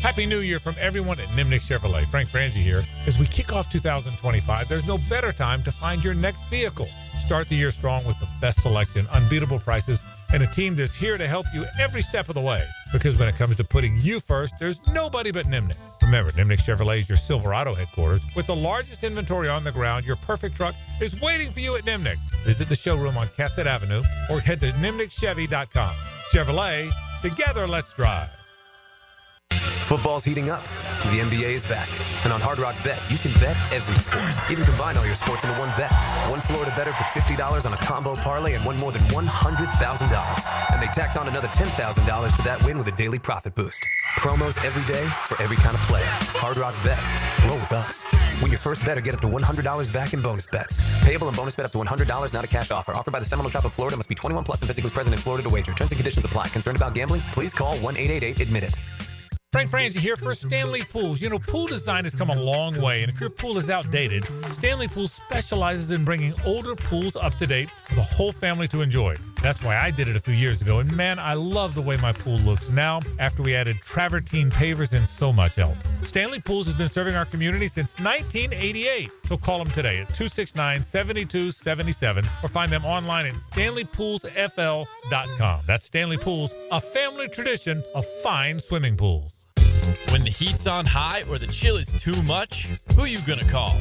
Happy New Year from everyone at Nimnick Chevrolet. Frank Frangie here. As we kick off 2025, there's no better time to find your next vehicle. Start the year strong with the best selection, unbeatable prices, and a team that's here to help you every step of the way. Because when it comes to putting you first, there's nobody but Nimnick. Remember, Nimnick Chevrolet is your Silverado headquarters. With the largest inventory on the ground, your perfect truck is waiting for you at Nimnick. Visit the showroom on Cassett Avenue or head to nimnickchevy.com. Chevrolet, together let's drive. Football's heating up. The NBA is back. And on Hard Rock Bet, you can bet every sport. Even combine all your sports into one bet. One Florida bettor put $50 on a combo parlay and won more than $100,000. And they tacked on another $10,000 to that win with a daily profit boost. Promos every day for every kind of player. Hard Rock Bet. Roll with us. Win your first bet or get up to $100 back in bonus bets. Payable and bonus bet up to $100, not a cash offer. Offered by the Seminole Tribe of Florida. Must be 21 plus and physically present in Florida to wager. Terms and conditions apply. Concerned about gambling? Please call 1-888-ADMIT-IT. Frank Frangie here for Stanley Pools. You know, pool design has come a long way, and if your pool is outdated, Stanley Pools specializes in bringing older pools up to date for the whole family to enjoy. That's why I did it a few years ago, and man, I love the way my pool looks now after we added travertine pavers and so much else. Stanley Pools has been serving our community since 1988, so call them today at 269-7277 or find them online at stanleypoolsfl.com. That's Stanley Pools, a family tradition of fine swimming pools. When the heat's on high or the chill is too much, who you gonna call?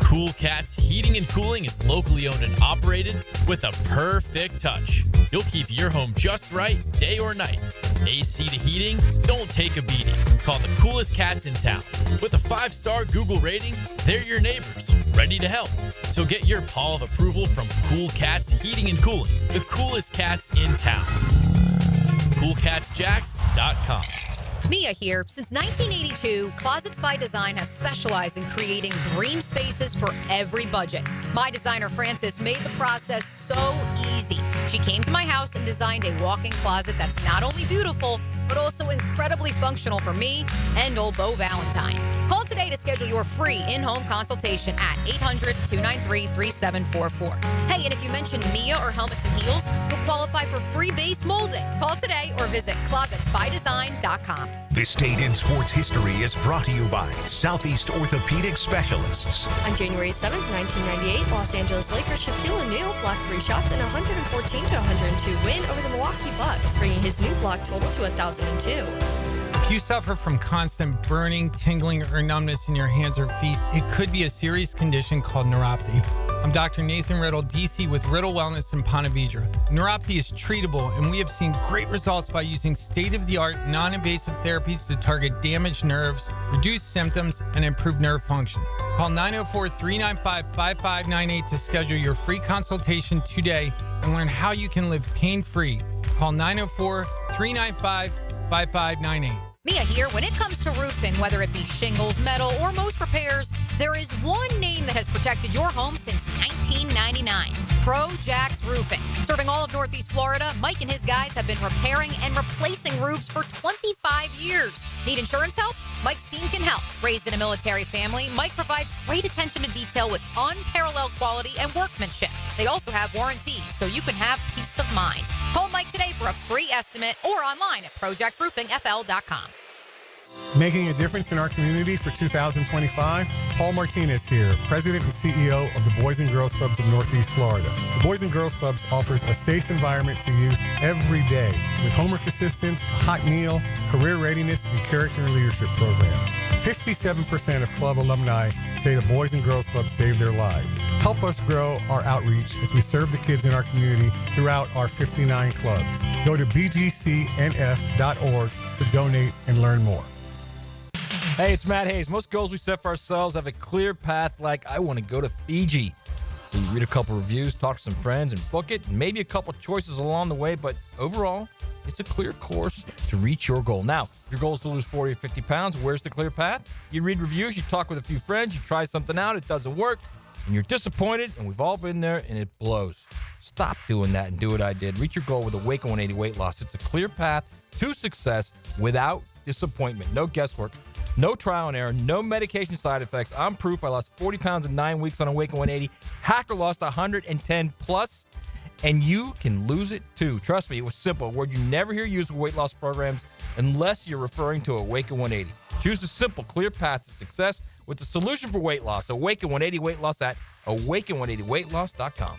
Cool Cats Heating and Cooling is locally owned and operated with a perfect touch. You'll keep your home just right, day or night. AC to heating, don't take a beating. Call the coolest cats in town. With a 5-star Google rating, they're your neighbors, ready to help. So get your paw of approval from Cool Cats Heating and Cooling, the coolest cats in town. CoolCatsJax.com. Mia here. Since 1982, Closets by Design has specialized in creating dream spaces for every budget. My designer, Frances, made the process so easy. She came to my house and designed a walk-in closet that's not only beautiful, but also incredibly functional for me and old Beau Valentine. Call today to schedule your free in-home consultation at 800-293-3744. Hey, and if you mention Mia or Helmets and Heels, you'll qualify for free base molding. Call today or visit closetsbydesign.com. This date in sports history is brought to you by Southeast Orthopedic Specialists. On January 7th, 1998, Los Angeles Lakers Shaquille O'Neal blocked 3 shots in a 114-102 win over the Milwaukee Bucks, bringing his new block total to 1,002. If you suffer from constant burning, tingling, or numbness in your hands or feet, it could be a serious condition called neuropathy. I'm Dr. Nathan Riddle, DC with Riddle Wellness in Ponte Vedra. Neuropathy is treatable, and we have seen great results by using state-of-the-art, non-invasive therapies to target damaged nerves, reduce symptoms, and improve nerve function. Call 904-395-5598 to schedule your free consultation today and learn how you can live pain-free. Call 904-395-5598. Mia here. When it comes to roofing, whether it be shingles, metal, or most repairs, there is one name that has protected your home since 1999. Jags Roofing. Serving all of Northeast Florida, Mike and his guys have been repairing and replacing roofs for 25 years. Need insurance help? Mike's team can help. Raised in a military family, Mike provides great attention to detail with unparalleled quality and workmanship. They also have warranties, so you can have peace of mind. Call Mike today for a free estimate or online at projacksroofingfl.com. Making a difference in our community for 2025? Paul Martinez here, President and CEO of the Boys and Girls Clubs of Northeast Florida. The Boys and Girls Clubs offers a safe environment to youth every day with homework assistance, a hot meal, career readiness, and character and leadership programs. 57% of club alumni say the Boys and Girls Club saved their lives. Help us grow our outreach as we serve the kids in our community throughout our 59 clubs. Go to bgcnf.org to donate and learn more. Hey, it's Matt Hayes. Most goals we set for ourselves have a clear path, like I want to go to Fiji. So you read a couple reviews, talk to some friends, and book it, and maybe a couple choices along the way, but overall, it's a clear course to reach your goal. Now, if your goal is to lose 40 or 50 pounds, where's the clear path? You read reviews, you talk with a few friends, you try something out, it doesn't work, and you're disappointed, and we've all been there, and it blows. Stop doing that and do what I did. Reach your goal with Awaken 180 weight loss. It's a clear path to success without disappointment. No guesswork. No trial and error, no medication side effects. I'm proof. I lost 40 pounds in 9 weeks on Awaken 180. Hacker lost 110 plus, and you can lose it too. Trust me, it was simple. A word you never hear used with weight loss programs unless you're referring to Awaken 180. Choose the simple, clear path to success with the solution for weight loss. Awaken 180 weight loss at awaken180weightloss.com.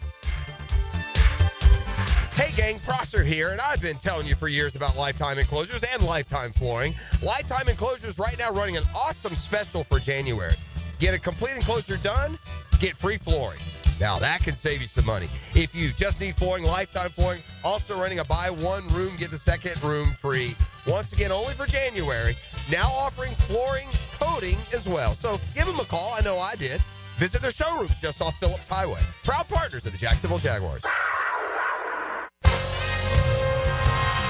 Hey gang, Prosser here, and I've been telling you for years about Lifetime Enclosures and Lifetime Flooring. Lifetime Enclosures right now running an awesome special for January. Get a complete enclosure done, get free flooring. Now that can save you some money. If you just need flooring, Lifetime Flooring also running a buy one room, get the second room free. Once again, only for January. Now offering flooring coating as well. So give them a call. I know I did. Visit their showrooms just off Phillips Highway. Proud partners of the Jacksonville Jaguars.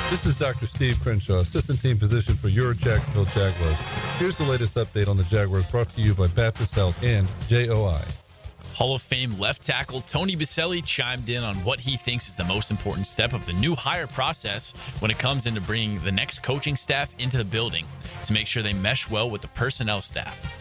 This is Dr. Steve Crenshaw, Assistant Team Physician for your Jacksonville Jaguars. Here's the latest update on the Jaguars brought to you by Baptist Health and JOI. Hall of Fame left tackle Tony Baselli chimed in on what he thinks is the most important step of the new hire process when it comes into bringing the next coaching staff into the building to make sure they mesh well with the personnel staff.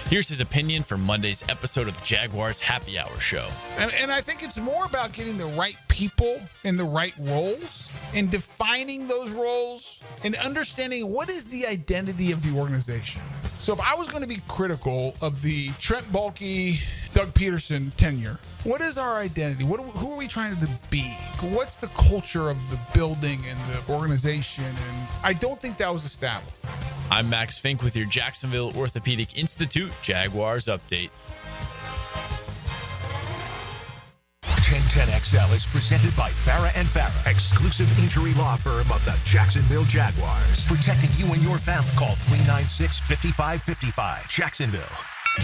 Here's his opinion for Monday's episode of the Jaguars Happy Hour Show. And I think it's more about getting the right people in the right roles and defining those roles and understanding what is the identity of the organization. So if I was going to be critical of the Trent Baalke, Doug Peterson tenure, what is our identity? Who are we trying to be? What's the culture of the building and the organization? And I don't think that was established. I'm Max Fink with your Jacksonville Orthopedic Institute Jaguars update. 1010XL is presented by Farrah & Farrah, exclusive injury law firm of the Jacksonville Jaguars. Protecting you and your family. Call 396-5555. Jacksonville.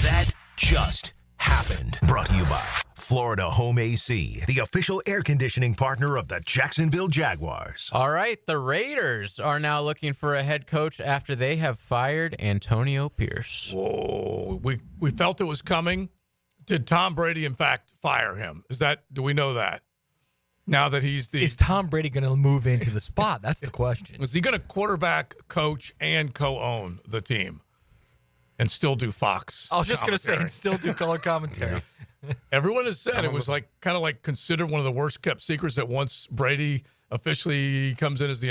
That just happened. Brought to you by Florida Home AC, the official air conditioning partner of the Jacksonville Jaguars. All right, the Raiders are now looking for a head coach after they have fired Antonio Pierce. Whoa, we felt it was coming. Did Tom Brady, in fact, fire him? Do we know that? Now that Is Tom Brady going to move into the spot? That's the question. Is he going to quarterback, coach, and co-own the team? And still do Fox. I was just going to say, and still do color commentary. Everyone has said it was kind of considered one of the worst kept secrets that once Brady officially comes in as the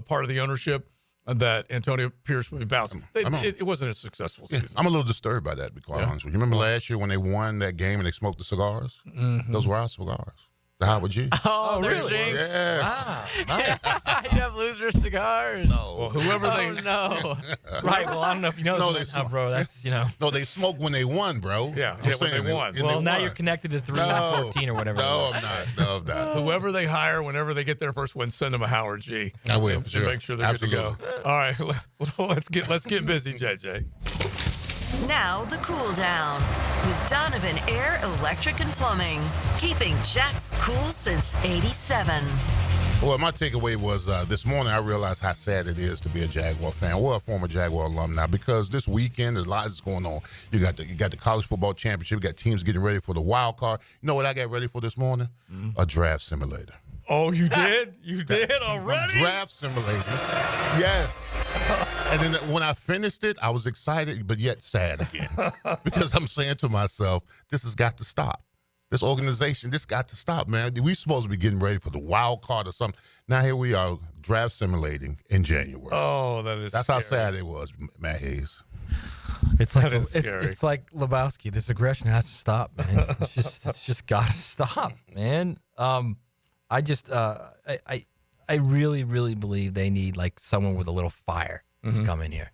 part of the ownership, that Antonio Pierce would be bouncing. It wasn't a successful season. I'm a little disturbed by that, to be quite honest with you. Remember last year when they won that game and they smoked the cigars? Mm-hmm. Those were our cigars. The Howard G. Oh, really? Jinx. Yes. Nice. You have loser cigars. No. Well, whoever they... no. Right, well, I don't know if you know this, bro. That's, No, they smoked when they won, bro. Yeah, when they won. Well, now you're connected to 3-14 or whatever. No, I'm not. No, I'm not. Whoever they hire, whenever they get their first win, send them a Howard G. I will, for sure. Make sure they're good to go. All right, let's get busy, JJ. Now the cool down with Donovan Air, Electric and Plumbing, keeping Jack's cool since '87. Well, my takeaway was this morning I realized how sad it is to be a Jaguar fan. Well, a former Jaguar alumni, because this weekend there's lots going on. You got the college football championship. You got teams getting ready for the wild card. You know what I got ready for this morning? Mm-hmm. A draft simulator. Oh, you did? You did already? Draft simulator. Yes. And then when I finished it, I was excited, but yet sad again. Because I'm saying to myself, this has got to stop. This organization, this got to stop, man. We're supposed to be getting ready for the wild card or something. Now here we are, draft simulating in January. Oh, that's how scary. sad it was, Matt Hayes. It's like it's like Lebowski. This aggression has to stop, man. It's just got to stop, man. I really, really believe they need like someone with a little fire to come in here,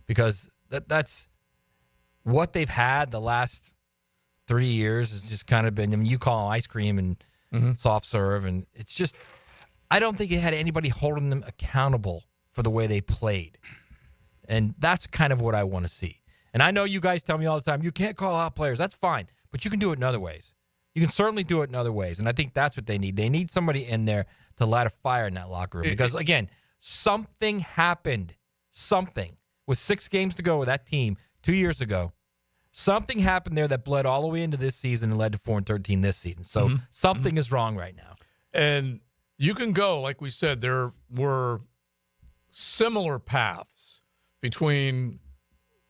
because that's what they've had the last 3 years. Has just kind of been, I mean, you call them ice cream and soft serve, and it's just, I don't think it had anybody holding them accountable for the way they played, and that's kind of what I want to see. And I know you guys tell me all the time, you can't call out players. That's fine, but you can do it in other ways. You can certainly do it in other ways, and I think that's what they need. They need somebody in there to light a fire in that locker room, because, again, something happened. Something. With 6 games to go with that team 2 years ago, something happened there that bled all the way into this season and led to 4-13 this season. So something is wrong right now. And you can go, like we said, there were similar paths between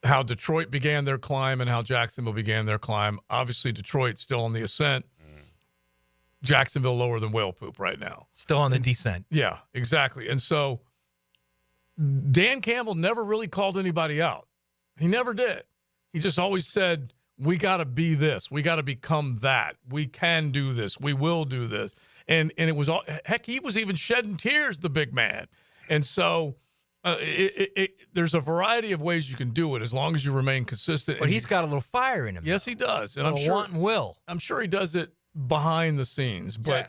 how Detroit began their climb and how Jacksonville began their climb. Obviously, Detroit's still on the ascent. Jacksonville lower than whale poop right now. Still on the descent. Yeah, exactly. And so Dan Campbell never really called anybody out. He never did. He just always said, we got to be this. We got to become that. We can do this. We will do this. And it was all, heck, he was even shedding tears, the big man. And so there's a variety of ways you can do it as long as you remain consistent. But he's got a little fire in him. Yes, he does. And I'm sure want and will. I'm sure he does it behind the scenes, but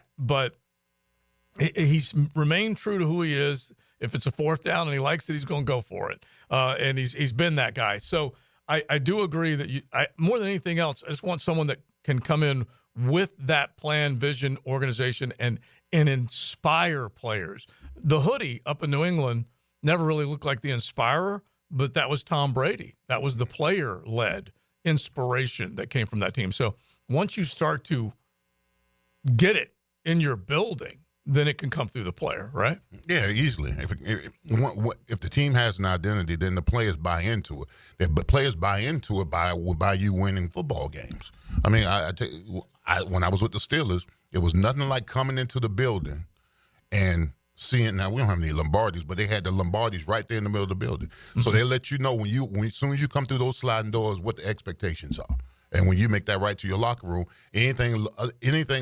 he's remained true to who he is. If it's a 4th down and he likes it, he's going to go for it. And he's been that guy. So I do agree that more than anything else, I just want someone that can come in with that plan, vision, organization, and inspire players. The hoodie up in New England never really looked like the inspirer, but that was Tom Brady. That was the player-led inspiration that came from that team. So once you start to get it in your building, then it can come through the player, right? Yeah, easily. If the team has an identity, then the players buy into it. But players buy into it by you winning football games. I mean, when I was with the Steelers, it was nothing like coming into the building and seeing, now we don't have any Lombardis, but they had the Lombardis right there in the middle of the building. So they let you know as soon as you come through those sliding doors what the expectations are. And when you make that right to your locker room, anything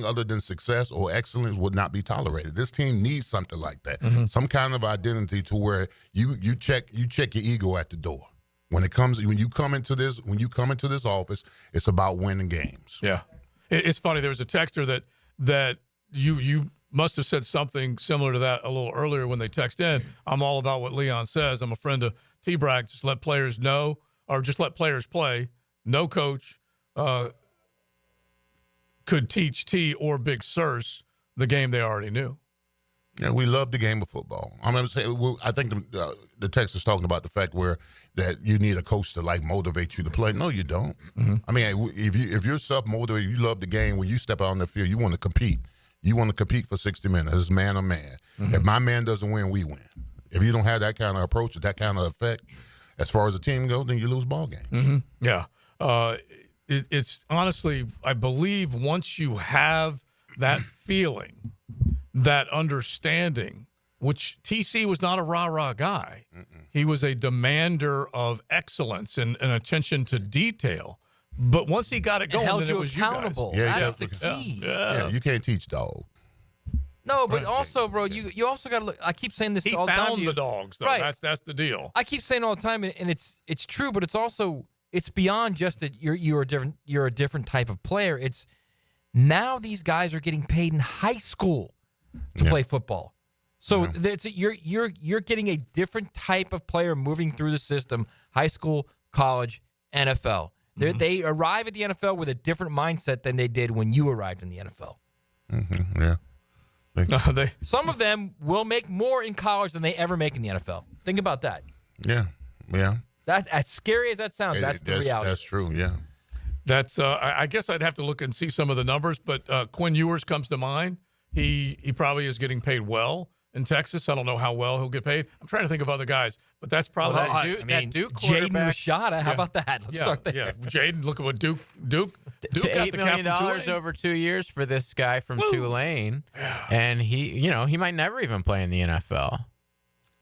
other than success or excellence would not be tolerated. This team needs something like that, some kind of identity to where you check your ego at the door. When you come into this office, it's about winning games. Yeah, it's funny. There was a texter that you must have said something similar to that a little earlier when they text in. I'm all about what Leon says. I'm a friend of T-Brag. Just let players know, or just let players play. No coach could teach T or Big Searcy the game they already knew. Yeah, we love the game of football. I'm going to say, I think the text is talking about the fact that you need a coach to motivate you to play. No, you don't. I mean, if you're self-motivated, you love the game. When you step out on the field, you want to compete. You want to compete for 60 minutes. It's man or man. If my man doesn't win, we win. If you don't have that kind of approach, that kind of effect, as far as the team goes, then you lose ball games. Yeah. It's honestly, I believe once you have that feeling, that understanding, which TC was not a rah-rah guy. He was a demander of excellence and attention to detail. But once he got it going, held then you it was accountable. You guys. That's the key. Yeah, you can't teach dog. No, but also, bro, you also got to look. I keep saying this all the time. He found the dogs, though. Right. That's the deal. I keep saying all the time, and it's true, but it's beyond just that you're a different type of player. It's now these guys are getting paid in high school to play football. So you're getting a different type of player moving through the system: high school, college, NFL. They arrive at the NFL with a different mindset than they did when you arrived in the NFL. Yeah. Some of them will make more in college than they ever make in the NFL. Think about that. Yeah. That, as scary as that sounds, that's the reality. That's true, yeah. That's I guess I'd have to look and see some of the numbers, but Quinn Ewers comes to mind. He probably is getting paid well in Texas. I don't know how well he'll get paid. I'm trying to think of other guys, but that's probably that Duke Jaden Rashada. How about that? Let's start there. Yeah, Jaden, look at what Duke to got $8 million over 2 years for this guy from Tulane, and he might never even play in the NFL.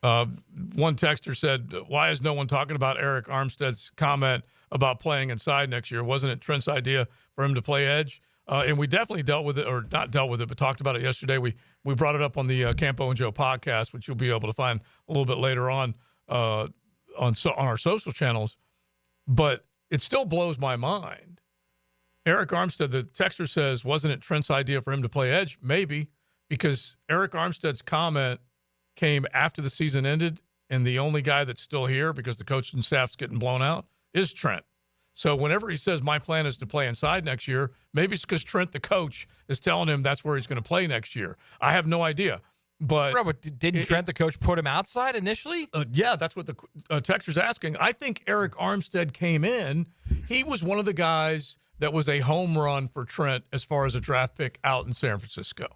One texter said, "Why is no one talking about Eric Armstead's comment about playing inside next year? Wasn't it Trent's idea for him to play edge?" And we definitely dealt with it, or not dealt with it, but talked about it yesterday. We brought it up on the Campo and Joe podcast, which you'll be able to find a little bit later on our social channels. But it still blows my mind. Eric Armstead, the texter says, wasn't it Trent's idea for him to play edge? Maybe, because Eric Armstead's comment came after the season ended, and the only guy that's still here because the coaching staff's getting blown out is Trent. So whenever he says my plan is to play inside next year, maybe it's because Trent, the coach, is telling him that's where he's going to play next year. I have no idea. But didn't Trent, the coach, put him outside initially? Yeah, that's what the texter's asking. I think Eric Armstead came in. He was one of the guys that was a home run for Trent as far as a draft pick out in San Francisco.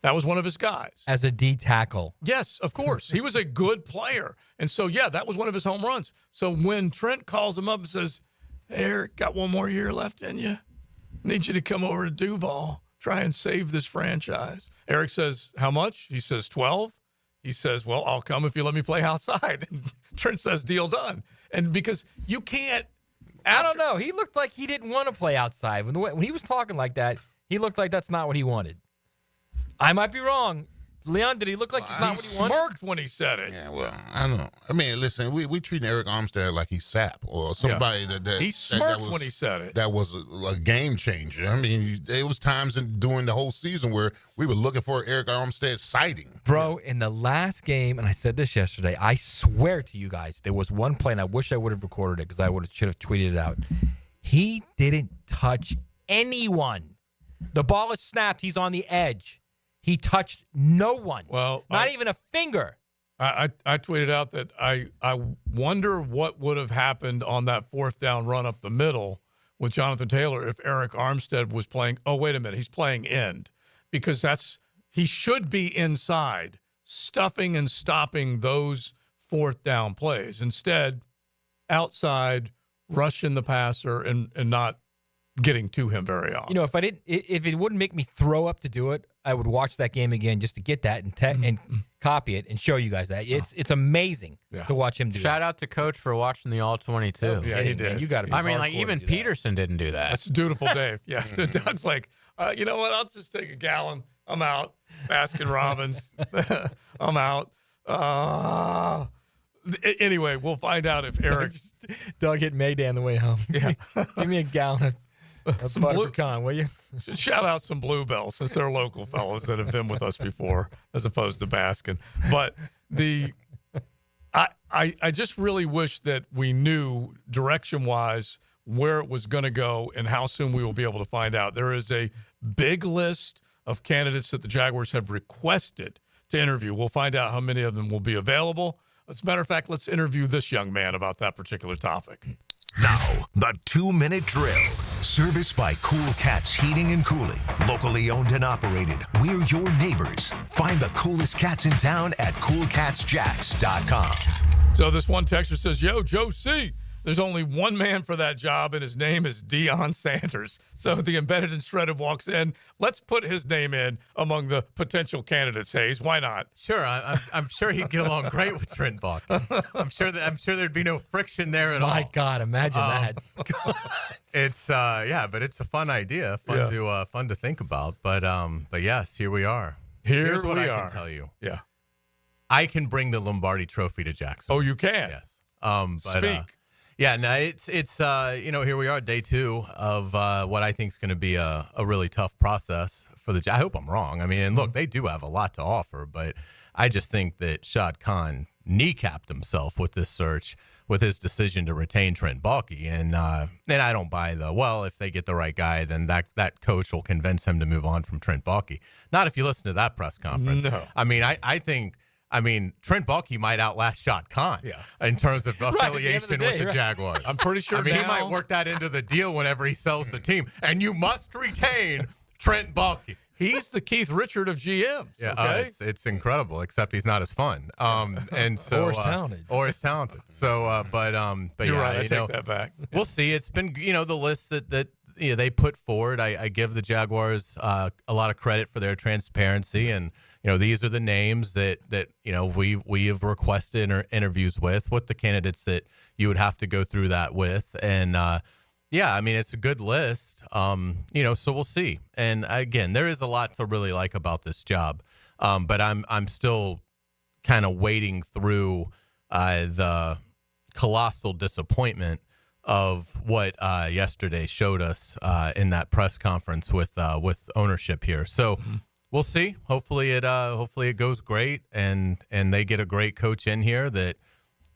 That was one of his guys. As a D tackle. Yes, of course. He was a good player. And so, yeah, that was one of his home runs. So when Trent calls him up and says, "Hey, Eric, got one more year left in you. Need you to come over to Duval. Try and save this franchise." Eric says, "How much?" He says, 12. He says, "Well, I'll come if you let me play outside." And Trent says, "Deal done." And because you can't. I don't know. He looked like he didn't want to play outside. When he was talking like that, he looked like that's not what he wanted. I might be wrong. Leon, did he look like it's not what he wanted? He smirked when he said it. Yeah, well, I don't know. I mean, listen, we treat Eric Armstead like he's sap or somebody that he smirked when he said it. That was a game changer. I mean, it was times during the whole season where we were looking for Eric Armstead's sighting. Bro, in the last game, and I said this yesterday, I swear to you guys, there was one play, and I wish I would have recorded it because I should have tweeted it out. He didn't touch anyone. The ball is snapped. He's on the edge. He touched no one. Well, not even a finger. I tweeted out that I wonder what would have happened on that fourth down run up the middle with Jonathan Taylor if Eric Armstead was playing. Oh, wait a minute. He's playing end because he should be inside, stuffing and stopping those fourth down plays. Instead, outside, rushing the passer and not getting to him very often. You know, if it wouldn't make me throw up to do it, I would watch that game again just to get that and copy it and show you guys that. It's amazing to watch him do. Shout out to Coach for watching the All-22. Yeah, he did. Man, you got to. I mean, like even Peterson didn't do that. That's dutiful, Dave. Yeah, Doug's like, you know what? I'll just take a gallon. I'm out. Baskin Robbins. I'm out. Anyway, we'll find out if Eric. Doug hit Mayday on the way home. Yeah. Give me a gallon of Some butter blue- pecan, will you? Shout out some Bluebell, since they're local fellas that have been with us before, as opposed to Baskin. But I just really wish that we knew direction-wise where it was going to go and how soon we will be able to find out. There is a big list of candidates that the Jaguars have requested to interview. We'll find out how many of them will be available. As a matter of fact, let's interview this young man about that particular topic. Now, the 2-minute drill. Serviced by Cool Cats Heating and Cooling. Locally owned and operated. We're your neighbors. Find the coolest cats in town at coolcatsjacks.com. So this one texter says, yo, Joe C., there's only one man for that job, and his name is Deion Sanders. So the embedded and shredded walks in. Let's put his name in among the potential candidates, Hayes. Why not? Sure. I'm sure he'd get along great with Trent Baalke. I'm sure there'd be no friction there at all. My God, imagine that. It's but it's a fun idea, fun to think about. But yes, here we are. Here's what I can tell you. Yeah. I can bring the Lombardi Trophy to Jackson. Oh, you can? Yes. Speak. Yeah, no, it's here we are, day 2 of what I think is going to be a really tough process for the. I hope I'm wrong. I mean, look, they do have a lot to offer, but I just think that Shad Khan kneecapped himself with this search, with his decision to retain Trent Baalke, and I don't buy if they get the right guy, then that coach will convince him to move on from Trent Baalke. Not if you listen to that press conference. No. I mean, I think. Trent Baalke might outlast Shad Khan in terms of affiliation with the Jaguars. I'm pretty sure he might work that into the deal whenever he sells the team. And you must retain Trent Baalke. He's the Keith Richard of GMs. Yeah, okay? It's incredible, except he's not as fun. And so or as talented. Or as talented. So, but You're right. I take that back. We'll see. It's been, the list that they put forward. I give the Jaguars a lot of credit for their transparency, and these are the names that we have requested interviews with the candidates that you would have to go through that with, and it's a good list. So we'll see. And again, there is a lot to really like about this job, but I'm still kind of wading through the colossal disappointment of what yesterday showed us in that press conference with ownership here. So we'll see. Hopefully it goes great, and they get a great coach in here that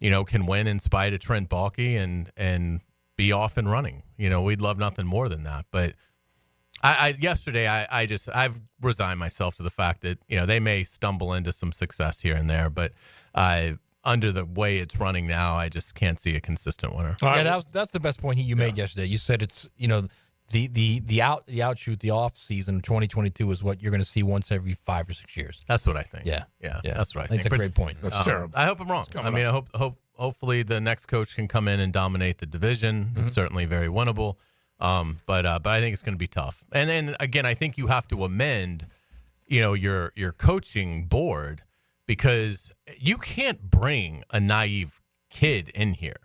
can win in spite of Trent Baalke and be off and running. We'd love nothing more than that. But yesterday I've resigned myself to the fact that they may stumble into some success here and there, but under the way it's running now, I just can't see a consistent winner. Yeah, that's the best point you made yesterday. You said it's the outshoot, the off season 2022 is what you're going to see once every 5 or 6 years. That's what I think. Yeah, that's what I think. That's a great point. That's terrible. I hope I'm wrong. Hopefully the next coach can come in and dominate the division. It's certainly very winnable. But I think it's going to be tough. And then again, I think you have to amend, your coaching board, because you can't bring a naive kid in here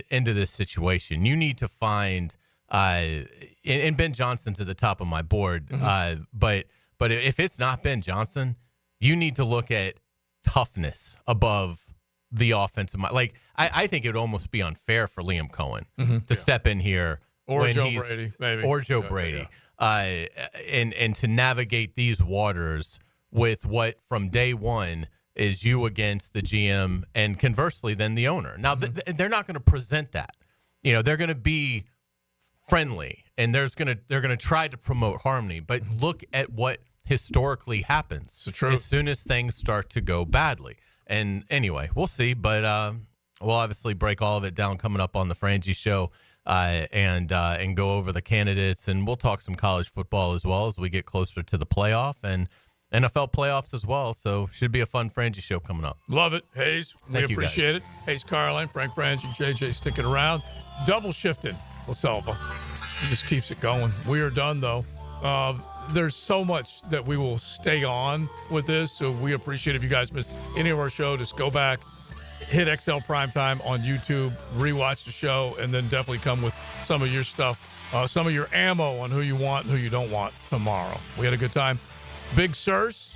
into this situation. You need to find and Ben Johnson's at the top of my board. But if it's not Ben Johnson, you need to look at toughness above the offensive. I think it would almost be unfair for Liam Cohen to step in here. Or Joe Brady, maybe. Or Joe Brady. And to navigate these waters with what from day one is you against the GM and conversely then the owner. Now, they're not going to present that. They're going to be friendly and they're going to try to promote harmony. But look at what historically happens as soon as things start to go badly. And anyway, we'll see. But we'll obviously break all of it down coming up on the Frangie Show. And go over the candidates, and we'll talk some college football as well as we get closer to the playoff and NFL playoffs as well. So should be a fun Frangie Show coming up. Love it, Hayes. We appreciate it. Hayes Caroline, Frank Frangie, JJ sticking around. Double shifting, LaSelva. He just keeps it going. We are done, though. there's so much that we will stay on with this. So we appreciate if you guys missed any of our show, just go back, hit XL Primetime on YouTube, rewatch the show, and then definitely come with some of your stuff, some of your ammo on who you want and who you don't want tomorrow. We had a good time. Big Searcy,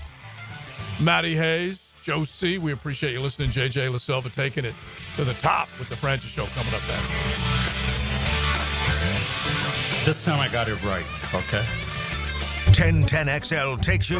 Matty Hayes, Joe C. We appreciate you listening. JJ LaSilva taking it to the top with the Francis Show coming up next. This time I got it right, okay? 1010XL takes you